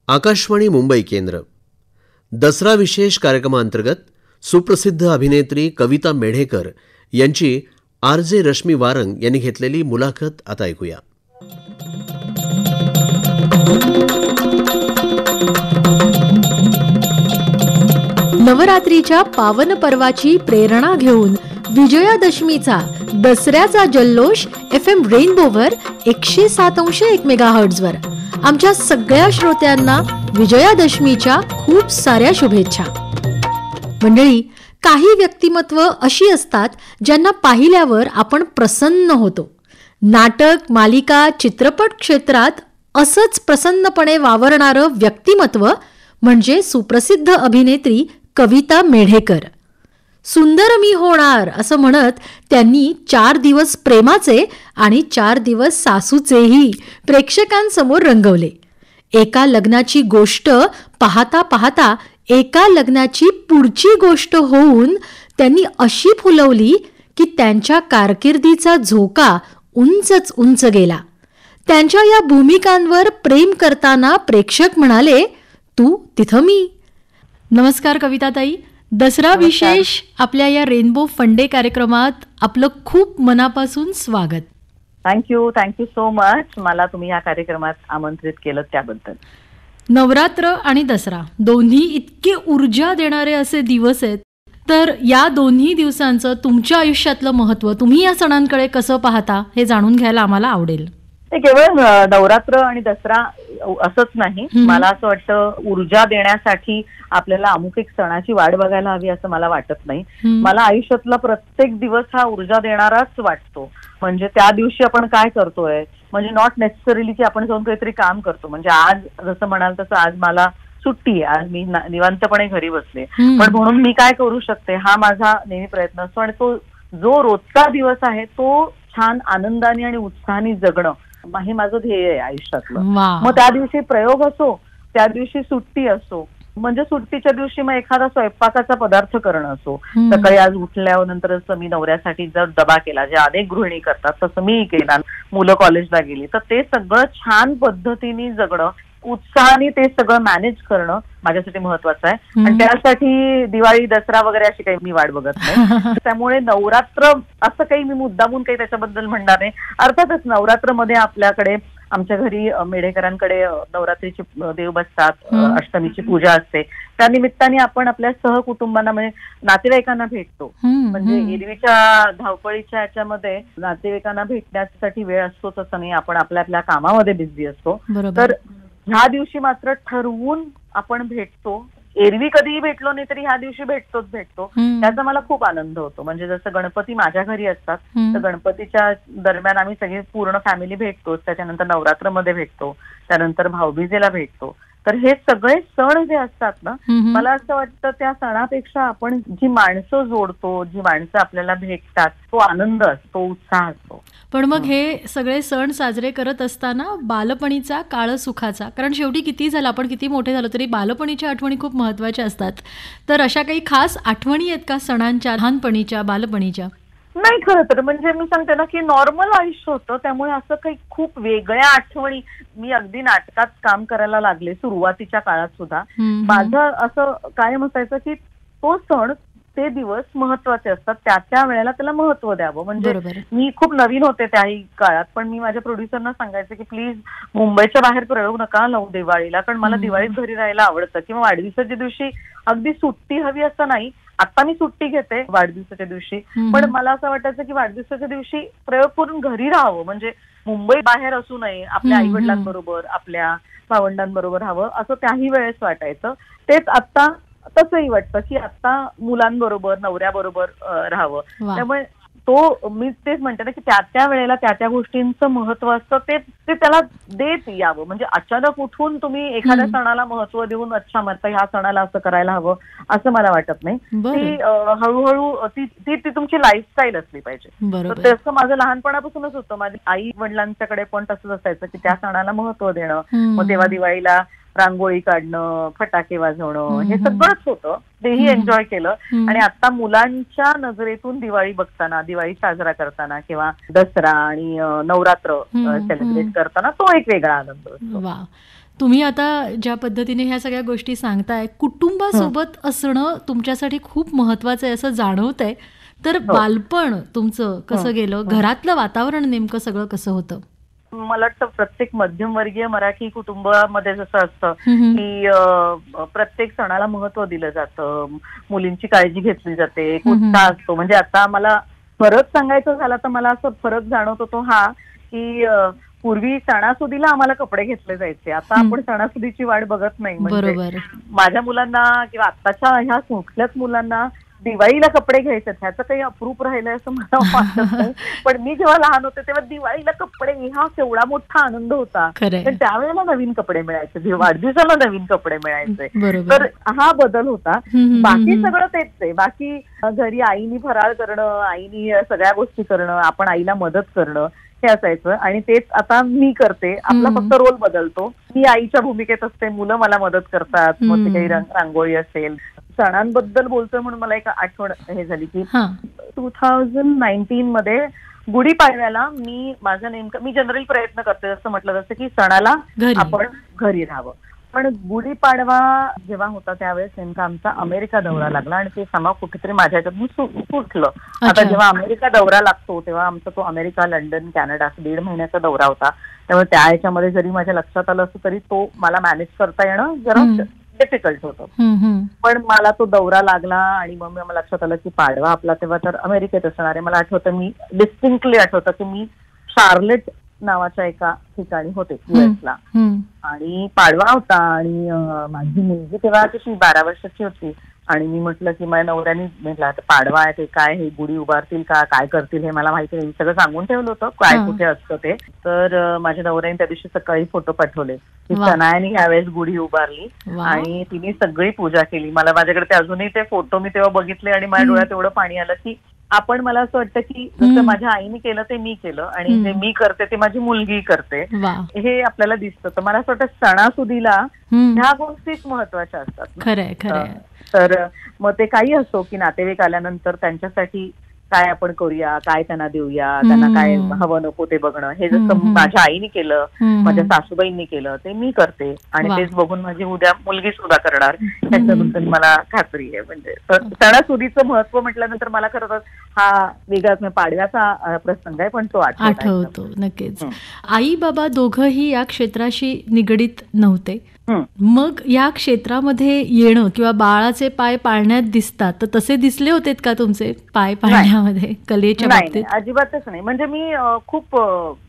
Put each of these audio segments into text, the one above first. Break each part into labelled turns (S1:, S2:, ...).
S1: आकाशवाणी मुंबई केंद्र दसरा विशेष कार्यक्रमांतर्गत सुप्रसिद्ध अभिनेत्री कविता मेढेकर यांची RJ रश्मी वारंग यांनी घेतलेली मुलाखत आता ऐकूया.
S2: नवरात्रीच्या पावन पर्वाची प्रेरणा घेऊन विजयादशमीचा दसऱ्याचा जल्लोष FM रेनबोवर 107.1 मेगाहर्ट्झवर. आमच्या सगळ्या श्रोत्यांना विजयादशमीच्या खूप साऱ्या शुभेच्छा. मंडळी, काही व्यक्तिमत्व अशी असतात ज्यांना पाहिल्यावर आपण प्रसन्न होतो. नाटक, मालिका, चित्रपट क्षेत्रात असंच प्रसन्नपणे वावरणारं व्यक्तिमत्व म्हणजे सुप्रसिद्ध अभिनेत्री कविता मेढेकर. सुंदर मी होणार असं म्हणत त्यांनी 4 दिवस प्रेमाचे आणि 4 दिवस सासूचेही प्रेक्षकांसमोर रंगवले. एका लग्नाची गोष्ट पाहता पाहता एका लग्नाची पुढची गोष्ट होऊन त्यांनी अशी फुलवली की त्यांच्या कारकिर्दीचा झोका उंचच उंच गेला. त्यांच्या या भूमिकांवर प्रेम करताना प्रेक्षक म्हणाले, तू तिथं मी. नमस्कार कविताताई. दसरा विशेष आपल्या या रेनबो फंडे कार्यक्रमात आपलं खूप मनापासून स्वागत.
S3: Thank you so much. मला तुम्ही या कार्यक्रमात आमंत्रित केलं त्याबद्दल.
S2: नवरात्र आणि दसरा दोन्ही इतके ऊर्जा देणारे असे दिवस आहेत, तर या दोन्ही दिवसांचं तुमच्या आयुष्यातलं महत्त्व, तुम्ही या सणांकडे कसं पाहता हे जाणून घ्यायला आम्हाला आवडेल.
S3: ते केवळ नवरात्र आणि दसरा असंच नाही, मला असं वाटतं ऊर्जा देण्यासाठी आपल्याला अमुक एक सणाची वाट बघायला हवी असं मला वाटत नाही. मला आयुष्यातला प्रत्येक दिवस हा ऊर्जा देणाराच वाटतो. म्हणजे त्या दिवशी आपण काय करतोय, म्हणजे नॉट नेसेसरीली की आपण जाऊन काहीतरी काम करतो. म्हणजे आज जसं म्हणाल तसं आज मला सुट्टी आहे, आज मी निवांतपणे घरी बसले, पण म्हणून मी काय करू शकते हा माझा नेहमी प्रयत्न असतो. आणि तो जो रोजचा दिवस आहे तो छान आनंदाने आणि उत्साहाने जगणं हे माझं ध्येय आहे आयुष्यातलं. मग त्या दिवशी प्रयोग असो, त्या दिवशी सुट्टी असो, म्हणजे सुट्टीच्या दिवशी मग एखादा स्वयंपाकाचा पदार्थ करणं असो. सकाळी आज उठल्यानंतर मी नवऱ्यासाठी जर डबा केला, जे अनेक गृहिणी करतात तसं मी केला, मुलं कॉलेजला गेली, तर ते सगळं छान पद्धतीने जगणं, उत्साहाने ते सगळं मॅनेज करणं माझ्यासाठी महत्वाचं आहे. आणि त्यासाठी दिवाळी, दसरा वगैरे अशी काही मी वाट बघत नाही. त्यामुळे नवरात्र असं काही मी मुद्दामून काही त्याच्याबद्दल म्हणणार नाही. अर्थातच नवरात्रमध्ये आपल्याकडे, आमच्या घरी मेढेकरांकडे नवरात्रीचे देव बसतात, अष्टमीची पूजा असते. त्या निमित्ताने आपण आपल्या सहकुटुंबांना म्हणजे नातेवाईकांना भेटतो. म्हणजे एरवीच्या धावपळीच्या याच्यामध्ये नातेवाईकांना भेटण्यासाठी वेळ असतोच असं नाही, आपण आपल्या आपल्या कामामध्ये बिझी असतो. तर ह्या दिवशी मात्र ठरवून आपण भेटतो. एरवी कधीही भेटलो नाही तरी ह्या दिवशी भेटतो. त्याचा मला खूप आनंद होतो. म्हणजे जसं गणपती माझ्या घरी असतात, तर गणपतीच्या दरम्यान आम्ही सगळी पूर्ण फॅमिली भेटतोच. त्याच्यानंतर नवरात्रमध्ये भेटतो, त्यानंतर भाऊबीजेला भेटतो. तर हे सगळे सण जे असतात ना, मला असं वाटतं त्या सणापेक्षा आपण जी माणसं जोडतो, जी माणसं आपल्याला भेटतात, तो आनंद असतो, उत्साह असतो.
S2: पण मग हे सगळे सण साजरे करत असताना बालपणीचा काळ सुखाचा, कारण शेवटी किती झालं, आपण किती मोठे झालो तरी बालपणीच्या आठवणी खूप महत्वाच्या असतात. तर अशा काही खास आठवणी आहेत का सणांच्या, लहानपणीच्या, बालपणीच्या?
S3: नाही, खरं तर म्हणजे मी सांगते ना की नॉर्मल आयुष्य होतं, त्यामुळे असं काही खूप वेगळ्या आठवणी. मी अगदी नाटकात काम करायला लागले सुरुवातीच्या काळात सुद्धा. माझं असं कायम असायचं की तो सण, ते दिवस महत्वाचे असतात, त्या वेळेला त्याला महत्व द्यावं. म्हणजे मी खूप नवीन होते त्याही काळात, पण मी माझ्या प्रोड्युसरना सांगायचे की प्लीज मुंबईच्या बाहेर प्रयोग नका लावू दिवाळीला, कारण मला दिवाळीत घरी राहायला आवडतं. किंवा वाढदिवसाच्या दिवशी अगदी सुट्टी हवी असं नाही. आता मी सुट्टी घेते वाढदिवसाच्या दिवशी, पण मला असं वाटायचं की वाढदिवसाच्या दिवशी प्रयोग करून घरी राहावं. म्हणजे मुंबई बाहेर असू नये, आपल्या आई वडिलांबरोबर, आपल्या भावंडांबरोबर राहावं असं त्याही वेळेस वाटायचं. तेच आता तसंही वाटतं की आता मुलांबरोबर, नवऱ्याबरोबर राहावं. त्यामुळे तो मी तेच म्हणते ना की त्या वेळेला त्या गोष्टींचं महत्व असतं, ते त्याला देत यावं. म्हणजे अचानक उठून तुम्ही एखाद्या सणाला महत्व देऊन अच्छा म्हणता ह्या सणाला असं करायला हवं असं मला वाटत नाही. ती हळूहळू ती तुमची लाईफस्टाईल असली पाहिजे. तर तसं माझं लहानपणापासूनच होतं. माझ्या आई वडिलांच्याकडे पण तसंच असायचं की त्या सणाला महत्व देणं. मग तेव्हा दिवाळीला रांगोळी काढणं, फटाके वाजवणं, हे सगळंच होतं. तेही एन्जॉय केलं. आणि आता मुलांच्या नजरेतून दिवाळी बघताना, दिवाळी साजरा करताना किंवा दसरा आणि नवरात्र सेलिब्रेट करताना तो एक वेगळा आनंद असतो.
S2: वा, तुम्ही आता ज्या पद्धतीने ह्या सगळ्या गोष्टी सांगताय, कुटुंबासोबत असणं तुमच्यासाठी खूप महत्वाचं आहे असं जाणवतंय. तर बालपण तुमचं कसं गेलं, घरातलं वातावरण नेमकं सगळं कसं होतं?
S3: मला वाटतं प्रत्येक मध्यमवर्गीय मराठी कुटुंबामध्ये जसं असतं की प्रत्येक सणाला महत्व दिलं जातं, मुलींची काळजी घेतली जाते, एक उत्साह असतो. म्हणजे आता मला फरक सांगायचं झाला तर मला असं फरक जाणवतो तो हा की पूर्वी सणासुदीला आम्हाला कपडे घेतले जायचे, आता आपण सणासुदीची वाट बघत नाही. म्हणजे माझ्या मुलांना किंवा आताच्या ह्या कुठल्याच मुलांना दिवाळीला कपडे घ्यायचे ह्याचं काही अप्रूप राहिलंय असं मला वाटत नाही. पण मी जेव्हा लहान होते तेव्हा दिवाळीला कपडे हा केवढा मोठा आनंद होता. पण त्यावेळेला नवीन कपडे मिळायचे, वाढदिवसाला नवीन कपडे मिळायचे. तर हा बदल होता. बाकी सगळं तेच आहे. बाकी घरी आईनी फराळ करणं, आईनी सगळ्या गोष्टी करणं, आपण आईला मदत करणं हे असायचं. आणि तेच आता मी करते. आपला फक्त रोल बदलतो. मी आईच्या भूमिकेत असते, मुलं मला मदत करतात. मग ते काही रांगोळी असेल. सणांबद्दल बोलतोय म्हणून मला एक आठवण हे झाली की 2019 मध्ये गुढीपाडव्याला मी जनरली प्रयत्न करते, जसं म्हटलं जसं की सणाला आपण घरी राहावं. पण गुढीपाडवा जेव्हा होता त्यावेळेस नेमका आमचा अमेरिका दौरा लागला आणि ते समा कुठेतरी माझ्या ह्याच्यातून सुटलं. आता जेव्हा अमेरिका दौरा लागतो तेव्हा आमचा तो अमेरिका, लंडन, कॅनडा 1.5 महिन्याचा दौरा होता. त्यामुळे त्या ह्याच्यामध्ये जरी माझ्या लक्षात आलं असं तरी तो मला मॅनेज करता येणं जरा डिफिकल्ट होतं. पण मला तो दौरा लागला आणि मग मला लक्षात आलं की पाडवा आपला तेव्हा तर अमेरिकेत असणार आहे. मला आठवतं, मी डिस्टिंक्टली आठवतं की मी शार्लेट नावाच्या एका ठिकाणी होते युएसला आणि पाडवा होता आणि माझी मुलगी तेव्हा तशी 12 वर्षाची होती. आणि मी म्हटलं की माझ्या नवऱ्याने म्हटलं आता पाडवा आहे ते काय, हे गुढी उभारतील का, काय करतील हे मला माहिती नाही. सगळं सांगून ठेवलं होतं काय कुठे असतं ते. तर माझ्या नवऱ्याने त्या दिवशी सकाळी फोटो पाठवले की सनायाने यावेळेस गुढी उभारली आणि तिने सगळी पूजा केली. माझ्याकडे ते अजूनही ते फोटो मी तेव्हा बघितले आणि माझ्या डोळ्यात एवढं पाणी आलं की आपण, मला असं वाटतं की जसं माझ्या आईने केलं ते मी केलं आणि जे मी करते ते माझी मुलगी करते हे आपल्याला दिसतं. तर मला असं वाटतं सणासुदीला ह्या गोष्टीच महत्वाच्या असतात.
S2: खरंय.
S3: तर मग ते काही असो की नातेवाईक आल्यानंतर त्यांच्यासाठी काय आपण करूया, काय त्यांना देऊया, त्यांना काय हवं नको ते बघणं, हे जसं माझ्या आईने केलं, माझ्या सासूबाईंनी केलं ते मी करते आणि तेच बघून माझी उद्या मुलगी सुद्धा करणार त्याच्याबद्दल मला खात्री आहे. म्हणजे सणासुदीचं महत्व म्हटल्यानंतर मला खरं तर हा वेगळाच पाडव्याचा प्रसंग आहे पण तो आठवतो.
S2: नक्कीच. आई बाबा दोघंही या क्षेत्राशी निगडीत नव्हते, मग या क्षेत्रामध्ये येणं किंवा बाळाचे पाय पाळण्यात दिसतात तर तसे दिसले होतेत का तुमचे पाय पाळण्यामध्ये कलेच्या बाबतीत?
S3: अजिबातच नाही. म्हणजे मी खूप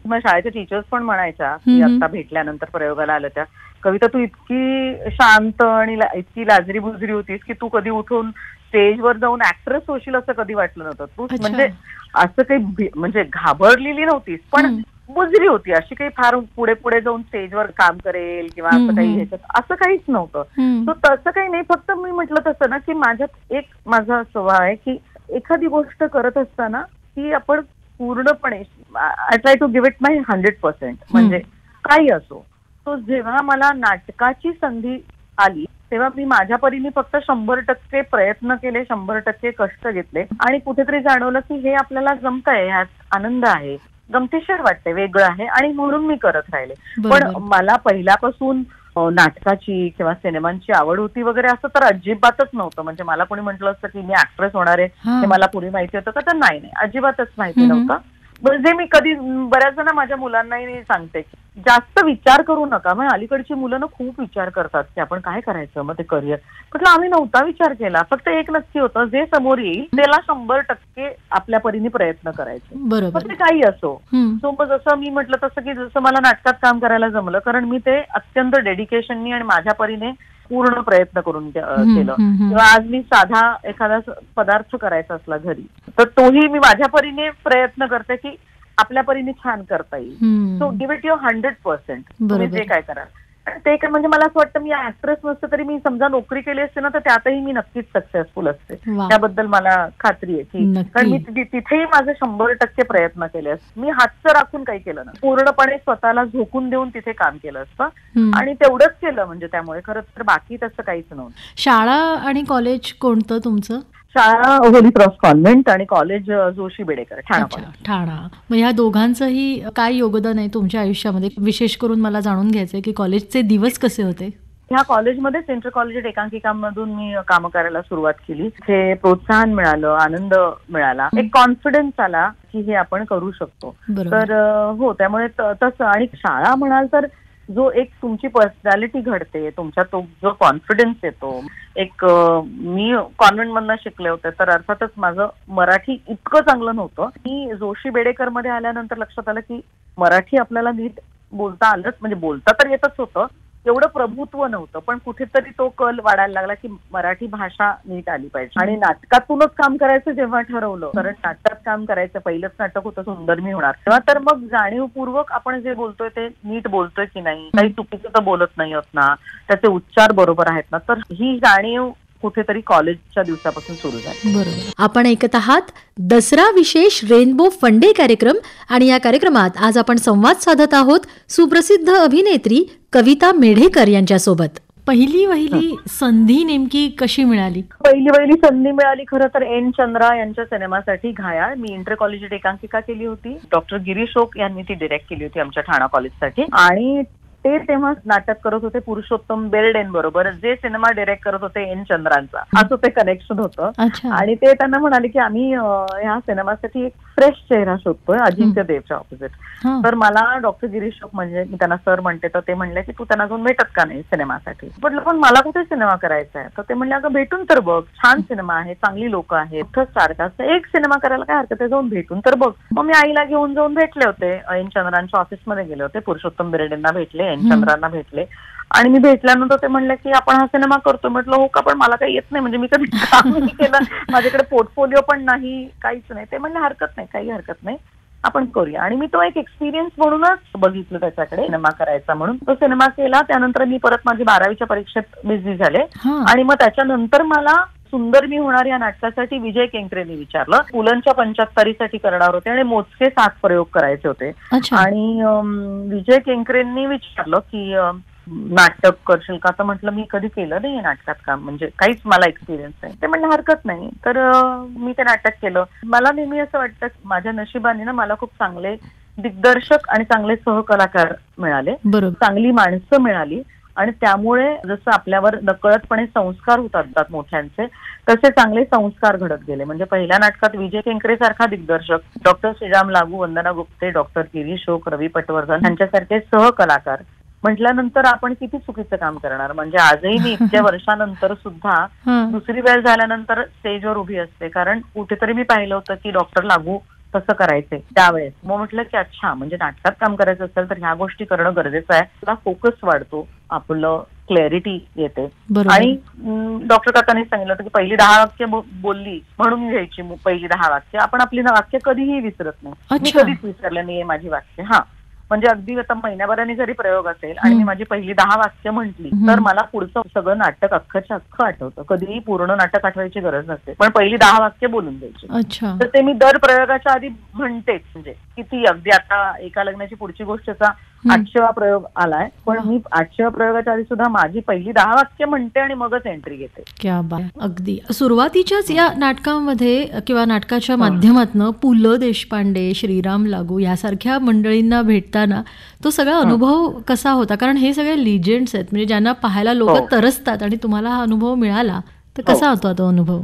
S3: शाळेच्या टीचर्स पण म्हणायच्या की आता भेटल्यानंतर प्रयोगाला आलं त्या, कविता तू इतकी शांत आणि इतकी लाजरी बुजरी होतीस की तू कधी उठून स्टेजवर जाऊन ऍक्ट्रेस होशील असं कधी वाटलं नव्हतं. तू म्हणजे असं काही म्हणजे घाबरलेली नव्हतीस पण बुजरी होती, अशी काही फार पुढे पुढे जाऊन स्टेजवर काम करेल किंवा असं काही ह्याच्यात असं काहीच नव्हतं. तो तसं काही नाही. फक्त मी म्हटलं तसं ना की माझ्यात एक माझा स्वभाव आहे की एखादी गोष्ट करत असताना ती आपण पूर्णपणे I try to give it my 100%. म्हणजे काही असो. तो जेव्हा मला नाटकाची संधी आली तेव्हा मी माझ्या परीने फक्त 100% प्रयत्न केले, 100% कष्ट घेतले आणि कुठेतरी जाणवलं की हे आपल्याला जमतंय, ह्यात आनंद आहे, गमतीशीर वाटते, वेगळं आहे आणि म्हणून मी करत राहिले. पण मला पहिल्यापासून नाटकाची किंवा सिनेमांची आवड होती वगैरे असं तर अजिबातच नव्हतं. म्हणजे मला कोणी म्हटलं असतं की मी ऍक्ट्रेस होणार आहे हे मला पूर्वी माहिती होतं का, तर नाही, अजिबातच माहिती नव्हतं. म्हणजे मी कधी बऱ्याच जण माझ्या मुलांनाही सांगते जास्त विचार करू नका. मग अलीकडची मुलं ना खूप विचार करतात की आपण काय करायचं मग ते करिअर. म्हटलं आम्ही नव्हता विचार केला. फक्त एक नक्की होतं, जे समोर येईल त्याला 100% आपल्या परीने प्रयत्न करायचे, मग ते काही असो. सो मग जसं मी म्हटलं तसं की जसं मला नाटकात काम करायला जमलं कारण मी ते अत्यंत डेडिकेशननी आणि माझ्या परीने पूर्ण प्रयत्न करून केलं. किंवा आज मी साधा एखादा पदार्थ करायचा असला घरी तर तोही मी माझ्या परीने प्रयत्न करते की आपल्या परीने छान करता येईल. So give it your 100%. तुम्ही जे काय करा. ते काय म्हणजे मला असं वाटतं मी ऍक्ट्रेस नसते तरी मी समजा नोकरी केली असते ना तर त्यातही मी नक्कीच सक्सेसफुल असते. त्याबद्दल मला खात्री आहे की कारण मी तिथेही माझे 100% प्रयत्न केले असते. मी हातचं राखून काही केलं ना, पूर्णपणे स्वतःला झोकून देऊन तिथे काम केलं असतं आणि तेवढंच केलं. म्हणजे त्यामुळे खरंच तर बाकी तसं काहीच नव्हतं.
S2: शाळा आणि कॉलेज कोणतं तुमचं?
S3: शाळा होली क्रॉस कॉन्व्हेंट आणि कॉलेज जोशी बेडेकर
S2: ठाणा. मग ह्या दोघांचंही काय योगदान आहे तुमच्या आयुष्यामध्ये? विशेष करून मला जाणून घ्यायचंय की कॉलेजचे दिवस कसे होते?
S3: ह्या कॉलेजमध्ये सेंट्रल कॉलेज एकांकिकांमधून मी काम करायला सुरुवात केली. हे प्रोत्साहन मिळालं, आनंद मिळाला, एक कॉन्फिडन्स आला की हे आपण करू शकतो. तर हो, त्यामुळे तसं. आणि शाळा म्हणाल तर जो एक तुमची पर्सनॅलिटी घडते, तुमच्या तो जो कॉन्फिडन्स येतो. एक मी कॉन्व्हेंट मधनं शिकले होते तर अर्थातच माझं मराठी इतकं चांगलं नव्हतं. मी जोशी बेडेकर मध्ये आल्यानंतर लक्षात आलं की मराठी आपल्याला नीट बोलता आलंच, म्हणजे बोलता तर येतच होतं, एवढं प्रभुत्व नव्हतं. पण कुठेतरी तो कल वाढायला लागला की मराठी भाषा नीट आली पाहिजे. आणि नाटकातूनच काम करायचं जेव्हा ठरवलं, कारण नाटकात काम करायचं, पहिलंच नाटक होतं सुंदर मी होणार, तेव्हा तर मग जाणीवपूर्वक आपण जे बोलतोय ते नीट बोलतोय की नाही, काही चुकीचं तर बोलत नाही होत ना, त्याचे उच्चार बरोबर आहेत ना, तर ही जाणीव कुठेतरी कॉलेजच्या दिवसापासून सुरू झाली.
S2: बरोबर. आपण ऐकत आहात दसरा विशेष रेनबो फन डे कार्यक्रम आणि या कार्यक्रमात आज आपण संवाद साधत आहोत सुप्रसिद्ध अभिनेत्री कविता मेढेकर यांच्यासोबत. पहिली संधी नेमकी कशी मिळाली?
S3: पहिली संधी मिळाली खरं तर एन चंद्रा यांच्या सिनेमासाठी घायाळ. मी इंटर कॉलेज एकांकिका केली होती. डॉक्टर गिरीश ओक यांनी ती डिरेक्ट केली होती आमच्या ठाणा कॉलेजसाठी. आणि ते तेव्हा नाटक करत होते पुरुषोत्तम बेर्डेन बरोबर, जे सिनेमा डिरेक्ट करत होते एन चंद्रांचा, असं ते कनेक्शन होतं. आणि ते त्यांना म्हणाले की आम्ही ह्या सिनेमासाठी एक फ्रेश चेहरा शोधतोय अजिंक्य देवच्या ऑपोजिट. तर मला डॉक्टर गिरीश ओक, म्हणजे मी त्यांना सर म्हणते, तर ते म्हणले की तू त्यांना जाऊन भेटत का नाही सिनेमासाठी. म्हटलं पण मला कुठे सिनेमा करायचा आहे. तर ते म्हणले अगं भेटून तर बघ, छान सिनेमा आहे, चांगली लोक आहेत, सारखं एक सिनेमा करायला काय हरकत आहे, जाऊन भेटून तर बघ. मग मी आईला घेऊन जाऊन भेटले होते, एन चंद्रांच्या ऑफिसमध्ये गेले होते, पुरुषोत्तम बेर्डेंना भेटले, एन चंद्रांना भेटले. आणि मी भेटल्यानंतर ते म्हणले की आपण हा सिनेमा करतो. म्हटलं हो का, पण मला काही येत नाही, म्हणजे मी कधी काम नाही केलं, माझ्याकडे पोर्टफोलिओ पण नाही, काहीच नाही. ते म्हणले हरकत नाही, काही हरकत नाही, आपण करूया. आणि मी तो एक एक्सपिरियन्स म्हणूनच बघितलं त्याच्याकडे, सिनेमा करायचा म्हणून तो सिनेमा केला. त्यानंतर मी परत माझी 12वीच्या परीक्षेत बिझी झाले. आणि मग त्याच्यानंतर मला सुंदर मी होणार या नाटकासाठी विजय केंकरेंनी विचारलं. पुलंच्या 75साठी करणार होते आणि मोजके 7 प्रयोग करायचे होते. आणि विजय केंकरेंनी विचारलं की नाटक करशील का? तर म्हटलं मी कधी केलं नाही नाटकात काम, म्हणजे काहीच मला एक्सपिरियन्स नाही. ते म्हणलं हरकत नाही. तर मी ते नाटक केलं. मला नेहमी असं वाटतं माझ्या नशिबाने ना मला खूप चांगले दिग्दर्शक आणि चांगले सहकलाकार मिळाले, चांगली माणसं मिळाली. आणि त्यामुळे जसं आपल्यावर नकळतपणे संस्कार होतात मोठ्यांचे, तसे चांगले संस्कार घडत गेले. म्हणजे पहिल्या नाटकात विजय केंकरे सारखा दिग्दर्शक, डॉक्टर श्रीराम लागू, वंदना गुप्ते, डॉक्टर गिरीश ओक, रवी पटवर्धन यांच्यासारखे सहकलाकार म्हटल्यानंतर आपण किती चुकीचं काम करणार. म्हणजे आजही मी इतक्या वर्षानंतर सुद्धा दुसरी वेळ झाल्यानंतर स्टेजवर उभी असते, कारण कुठेतरी मी पाहिलं होतं की डॉक्टर लागू तसं करायचंय त्यावेळेस. मग म्हटलं की अच्छा, म्हणजे नाटकात काम करायचं असेल तर ह्या गोष्टी करणं गरजेचं आहे. तुला फोकस वाढतो, आपलं क्लॅरिटी येते. आणि डॉक्टर काकांनी सांगितलं होतं की पहिली 10 वाक्य बोलली म्हणून घ्यायची, पहिली 10 वाक्य. आपण आपली वाक्य कधीही विसरत नाही. मी कधीच विसरलं नाहीये माझी वाक्य. म्हणजे अगदी आता महिन्याभराने जरी प्रयोग असेल आणि मी माझी पहिली 10 वाक्य म्हटली तर मला पुढचं सगळं नाटक अख्खच्या अख्खं आठवतं. कधीही पूर्ण नाटक आठवायची गरज नसते, पण पहिली 10 वाक्य बोलून द्यायची. तर ते मी दर प्रयोगाच्या आधी म्हणतेच. म्हणजे किती, अगदी आता एका लग्नाची पुढची गोष्टचा 800वा प्रयोग आलाय, पण मी 800व्या प्रयोगाच्या आधी सुद्धा माझी पहिली 10 वाक्य म्हणते आणि मगच एंट्री घेते.
S2: क्या बात. अगदी सुरुवातीच्याच या नाटकामध्ये किंवा नाटकाच्या माध्यमातून पु ल देशपांडे, श्रीराम लागू यासारख्या मंडळींना भेटताना तो सगळा अनुभव कसा होता? कारण हे सगळे लिजेंड्स आहेत, म्हणजे ज्यांना पाहायला लोक तरसतात, आणि तुम्हाला हा अनुभव मिळाला, तर कसा होता तो अनुभव?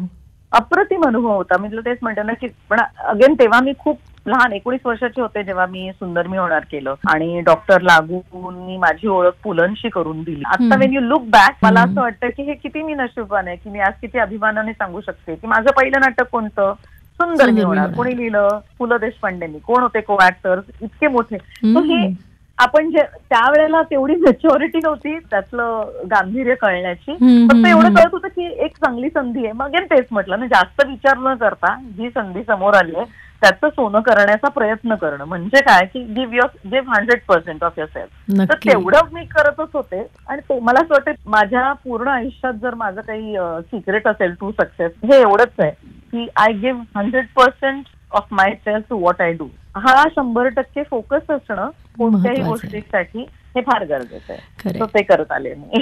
S3: अप्रतिम अनुभव होता. मी तेच म्हणते ना की, पण अगेन तेव्हा मी खूप लहान 19 वर्षाचे होते जेव्हा मी सुंदर मी होणार केलं. आणि डॉक्टर लागूंनी माझी ओळख पुलंशी करून दिली. आता वेन यू लुक बॅक, मला असं वाटतं की हे किती मी नशीबवान आहे की मी आज किती अभिमानाने सांगू शकते की माझं पहिलं नाटक कोणतं, सुंदर मी होणार. कोणी लिहिलं? पु ल देशपांडेंनी. कोण होते को ऍक्टर्स इतके मोठे. हे आपण जे त्यावेळेला तेवढी मॅच्युरिटी नव्हती, त्यातलं गांभीर्य कळण्याची. फक्त एवढं कळत होतं की एक चांगली संधी आहे. मग तेच म्हटलं ना, जास्त विचार न करता जी संधी समोर आली आहे त्याचं सोनं करण्याचा प्रयत्न करणं म्हणजे काय की गिव्ह 100% ऑफ युअर सेल्फ. तर तेवढं मी करतच होते. आणि ते मला असं वाटतं माझ्या पूर्ण आयुष्यात जर माझं काही सिक्रेट असेल टू सक्सेस हे एवढंच आहे की I give 100% of myself to what I do. हा 100% फोकस असणं कोणत्याही गोष्टीसाठी हे फार गरजेचं आहे. ते करत आले मी.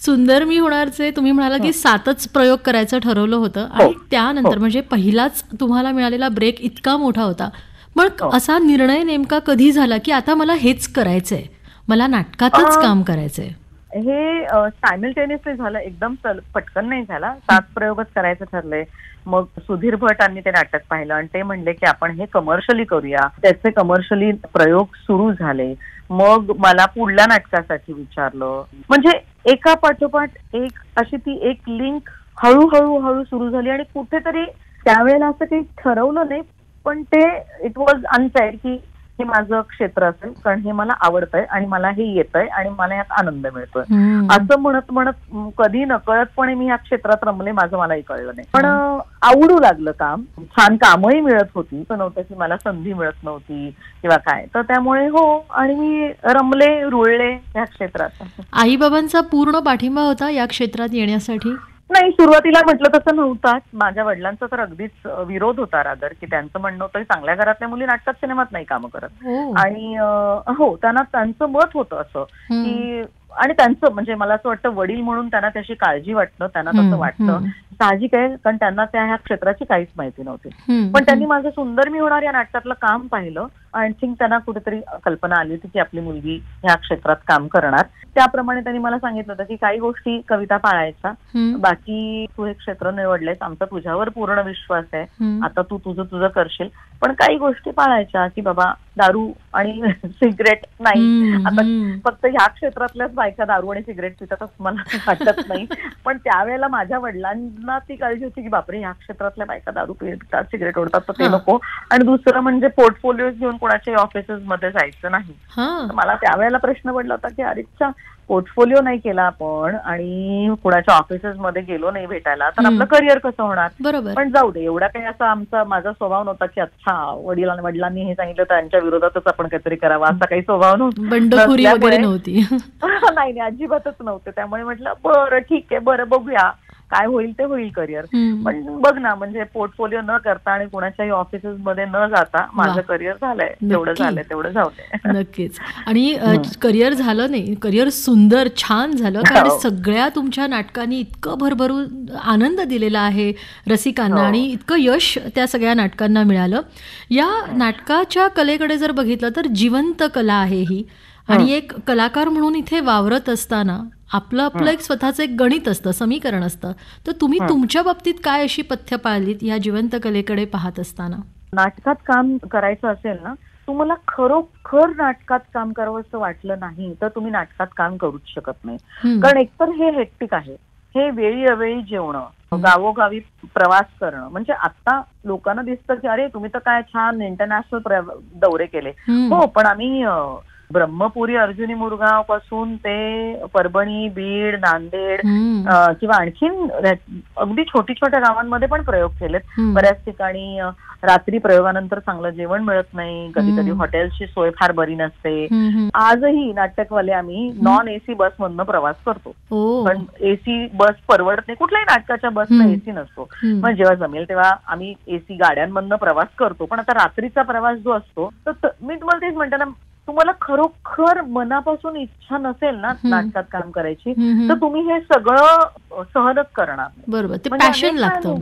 S2: सुंदर मी होणारचे तुम्ही म्हणाला की 7च प्रयोग करायचं ठरवलं होतं आणि त्यानंतर म्हणजे पहिलाच तुम्हाला मिळालेला ब्रेक इतका मोठा होता. मग असा निर्णय नेमका कधी झाला की आता मला हेच करायचंय, मला नाटकातच काम करायचंय?
S3: हे सायमल्टेनियसली झालं, एकदम पटकन नाही झाला. 7 प्रयोगच करायचं ठरलंय. मग सुधीर भटांनी ते नाटक पाहिलं आणि ते म्हणले की आपण हे कमर्शियली करूया. त्याचे कमर्शियली प्रयोग सुरू झाले. मग मला पुढल्या नाटकासाठी विचारलं. म्हणजे एका पाठोपाठ एक अशी ती एक लिंक हळूहळू सुरू झाली. आणि कुठेतरी त्यावेळेला असं काही ठरवलं नाही, पण ते इट वॉज अनसेड की हे माझं क्षेत्र असेल, कारण हे मला आवडतंय आणि मला हे येतंय आणि मला यात आनंद मिळतोय. असं म्हणत म्हणत कधी नकळतपणे मी ह्या क्षेत्रात रमले, मला कळलं नाही. पण आवडू लागलं काम. छान कामही मिळत होती. असं नव्हतं की मला संधी मिळत नव्हती किंवा काय. तर त्यामुळे आणि मी रमले, रुळले ह्या क्षेत्रात.
S2: आई बाबांचा पूर्ण पाठिंबा होता या क्षेत्रात येण्यासाठी?
S3: नाही, सुरुवातीला म्हटलं तसं नव्हताच. माझ्या वडिलांचा तर अगदीच विरोध होता रादर, की त्यांचं म्हणणं होतं की चांगल्या घरातल्या मुली नाटकात, सिनेमात नाही कामं करत. आणि त्यांना त्यांचं मत होतं असं की, आणि त्यांचं म्हणजे मला असं वाटतं वडील म्हणून त्यांना त्याची काळजी वाटणं, त्यांना तसं वाटतं साहजिक आहे, कारण त्यांना ह्या क्षेत्राची काहीच माहिती नव्हती. पण त्यांनी माझं सुंदर मी होणार या नाटकातलं काम पाहिलं. आय थिंक त्यांना कुठेतरी कल्पना आली होती की आपली मुलगी ह्या क्षेत्रात काम करणार. त्याप्रमाणे त्यांनी मला सांगितलं होतं की काही गोष्टी कविता पाळायच्या, बाकी तू हे क्षेत्र निवडलेस, आमचा तुझ्यावर पूर्ण विश्वास आहे, आता तू तुझं करशील, पण काही गोष्टी पाळायच्या की बाबा दारू आणि सिगरेट नाही. आता फक्त ह्या क्षेत्रातल्याच बायका दारू आणि सिगरेट पितात असं मला वाटत नाही. पण त्यावेळेला माझ्या वडिलांना ती काळजी होती की बापरे ह्या क्षेत्रातल्या बायका दारू पितात, सिगरेट ओढतात, तर ते नको. आणि दुसरं म्हणजे पोर्टफोलिओ घेऊन कोणाच्या ऑफिसेस मध्ये जायचं नाही. मला त्यावेळेला प्रश्न पडला होता की अरेच्या पोर्टफोलिओ नाही केला आपण आणि कुणाच्या ऑफिसेस मध्ये गेलो नाही भेटायला तर आपलं करिअर कसं होणार. पण जाऊ दे, एवढा काही असा माझा स्वभाव नव्हता की अच्छा वडिलांनी हे सांगितलं तर त्यांच्या विरोधातच आपण काहीतरी करावं, असा काही स्वभाव
S2: नव्हती.
S3: नाही, अजिबातच नव्हते. त्यामुळे म्हटलं बरं ठीक आहे, बरं बघूया काय होईल ते होईल करिअर. पण बघ ना, म्हणजे पोर्टफोलिओ न करता आणि कुणाच्याही ऑफिसेस मध्ये न जाता माझं करिअर झालंय. तेवढं झालंय, तेवढं जाऊ दे.
S2: नक्कीच. आणि करिअर झालं नाही, करिअर सुंदर छान झालं, कारण सगळ्या तुमच्या नाटकांनी इतकं भरभरून आनंद दिलेला आहे रसिकांना आणि इतकं यश त्या सगळ्या नाटकांना मिळालं. या नाटकाच्या कलेकडे जर बघितलं तर जिवंत कला आहे ही. आणि एक कलाकार म्हणून इथे वावरत असताना आपलं एक स्वतःचं एक गणित असतं, समीकरण असतं. तर तुम्ही तुमच्या बाबतीत काय अशी पथ्य पाळलीत या जिवंत कलेकडे पाहत असताना?
S3: नाटकात काम करायचं असेल ना, तुम्हाला खरोखर नाटकात काम करावं असं वाटलं नाही तर तुम्ही नाटकात काम करूच शकत नाही. कारण एकतर हे हेक्टिक आहे, हे वेळी अवेळी जेवणं, गावोगावी प्रवास करणं. म्हणजे आता लोकांना दिसतं की अरे तुम्ही तर काय छान इंटरनॅशनल दौरे केले. हो, पण आम्ही ब्रह्मपुरी, अर्जुनी मुरगाव पासून ते परभणी, बीड, नांदेड किंवा आणखीन अगदी छोट्या गावांमध्ये पण प्रयोग केलेत. बऱ्याच ठिकाणी रात्री प्रयोगानंतर चांगलं जेवण मिळत नाही, कधी कधी हॉटेलची सोय फार बरी नसते. आजही नाटकवाले आम्ही नॉन एसी बस मधनं प्रवास करतो, पण एसी बस परवडत नाही. कुठल्याही नाटकाच्या बसला एसी नसतो. मग जेव्हा जमेल तेव्हा आम्ही एसी गाड्यांमधनं प्रवास करतो. पण आता रात्रीचा प्रवास जो असतो तर मी तुम्हाला तेच म्हणते ना, तुम्हाला खरोखर मनापासून इच्छा नसेल ना नाटकात काम करायची तर तुम्ही हे सगळं सहनच करणार.
S2: बरोबर, ते पॅशन लागतं,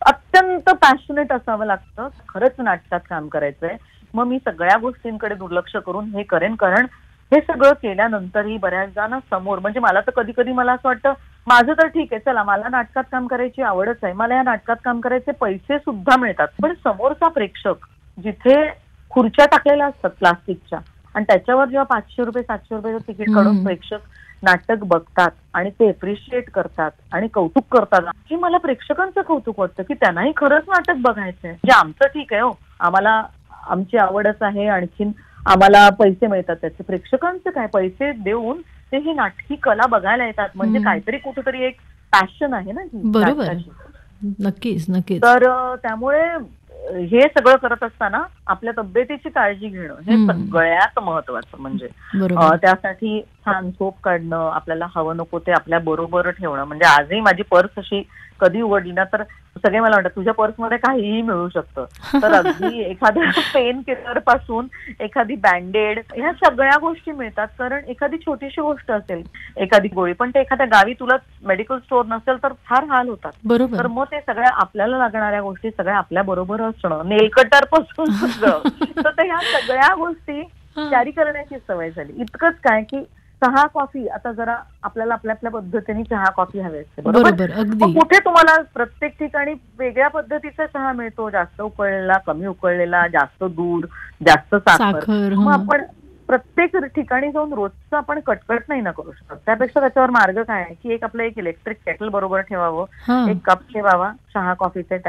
S3: अत्यंत पॅशनेट असावं लागतं खरंच नाटकात काम करायचंय. मग मी सगळ्या गोष्टींकडे दुर्लक्ष करून हे करेन, कारण हे सगळं केल्यानंतरही बऱ्याचदा ना समोर, म्हणजे मला तर कधी कधी मला असं वाटतं माझं तर ठीक आहे, चला मला नाटकात काम करायची आवडच आहे, मला या नाटकात काम करायचे पैसे सुद्धा मिळतात, पण समोरचा प्रेक्षक जिथे खुर्च्या टाकलेल्या असतात प्लास्टिकच्या आणि त्याच्यावर जेव्हा 500 रुपये 700 रुपयाचं तिकीट काढून प्रेक्षक नाटक बघतात आणि ते एप्रिशिएट करतात आणि कौतुक करतात, हे मला प्रेक्षकांचं कौतुक वाटतं की त्यांनाही खरंच नाटक बघायचंय. म्हणजे आमचं ठीक आहे, हो आम्हाला आमची आवडच आहे, आणखीन आम्हाला पैसे मिळतात त्याचे, प्रेक्षकांचं काय, पैसे देऊन ते ही नाटकी कला बघायला येतात, म्हणजे काहीतरी कुठेतरी एक पॅशन आहे ना.
S2: बरोबर, नक्कीच नक्कीच.
S3: तर त्यामुळे हे सगळं करत असताना आपल्या तब्येतीची काळजी घेणं हे सगळ्यात महत्वाचं. म्हणजे त्यासाठी छान झोप काढणं, आपल्याला हवं नको ते आपल्या बरोबर ठेवणं. म्हणजे आजही माझी पर्स अशी कधी उघडली ना तर सगळे मला वाटतं तुझ्या पर्समध्ये काहीही मिळू शकतं. तर अगदी एखाद्या पेन किलर पासून एखादी बँडेड ह्या सगळ्या गोष्टी मिळतात. कारण एखादी छोटीशी गोष्ट असेल, एखादी गोळी, पण ते एखाद्या गावी तुला मेडिकल स्टोअर नसेल तर फार हाल होतात. तर मग ते सगळ्या आपल्याला लागणाऱ्या गोष्टी सगळ्या आपल्या बरोबर असणं, नेल कटर पासून सगळं, तर ह्या सगळ्या गोष्टी कॅरी करण्याची सवय झाली. इतकंच काय की चहा कॉफी आता जरा आपल्याला आपल्या आपल्या पद्धतीने चहा कॉफी हवी असते, बरोबर. कुठे तुम्हाला प्रत्येक ठिकाणी वेगळ्या पद्धतीचा चहा मिळतो, जास्त उकळलेला, कमी उकळलेला, जास्त दूध, जास्त साखर. मग आपण प्रत्येक ठिकाणी जाऊन रोजचं आपण कटकट नाही ना करू शकत. त्यापेक्षा त्याच्यावर मार्ग काय आहे की आपलं एक इलेक्ट्रिक केटल बरोबर ठेवावं, एक कप ठेवावा, चहा कॉफीचे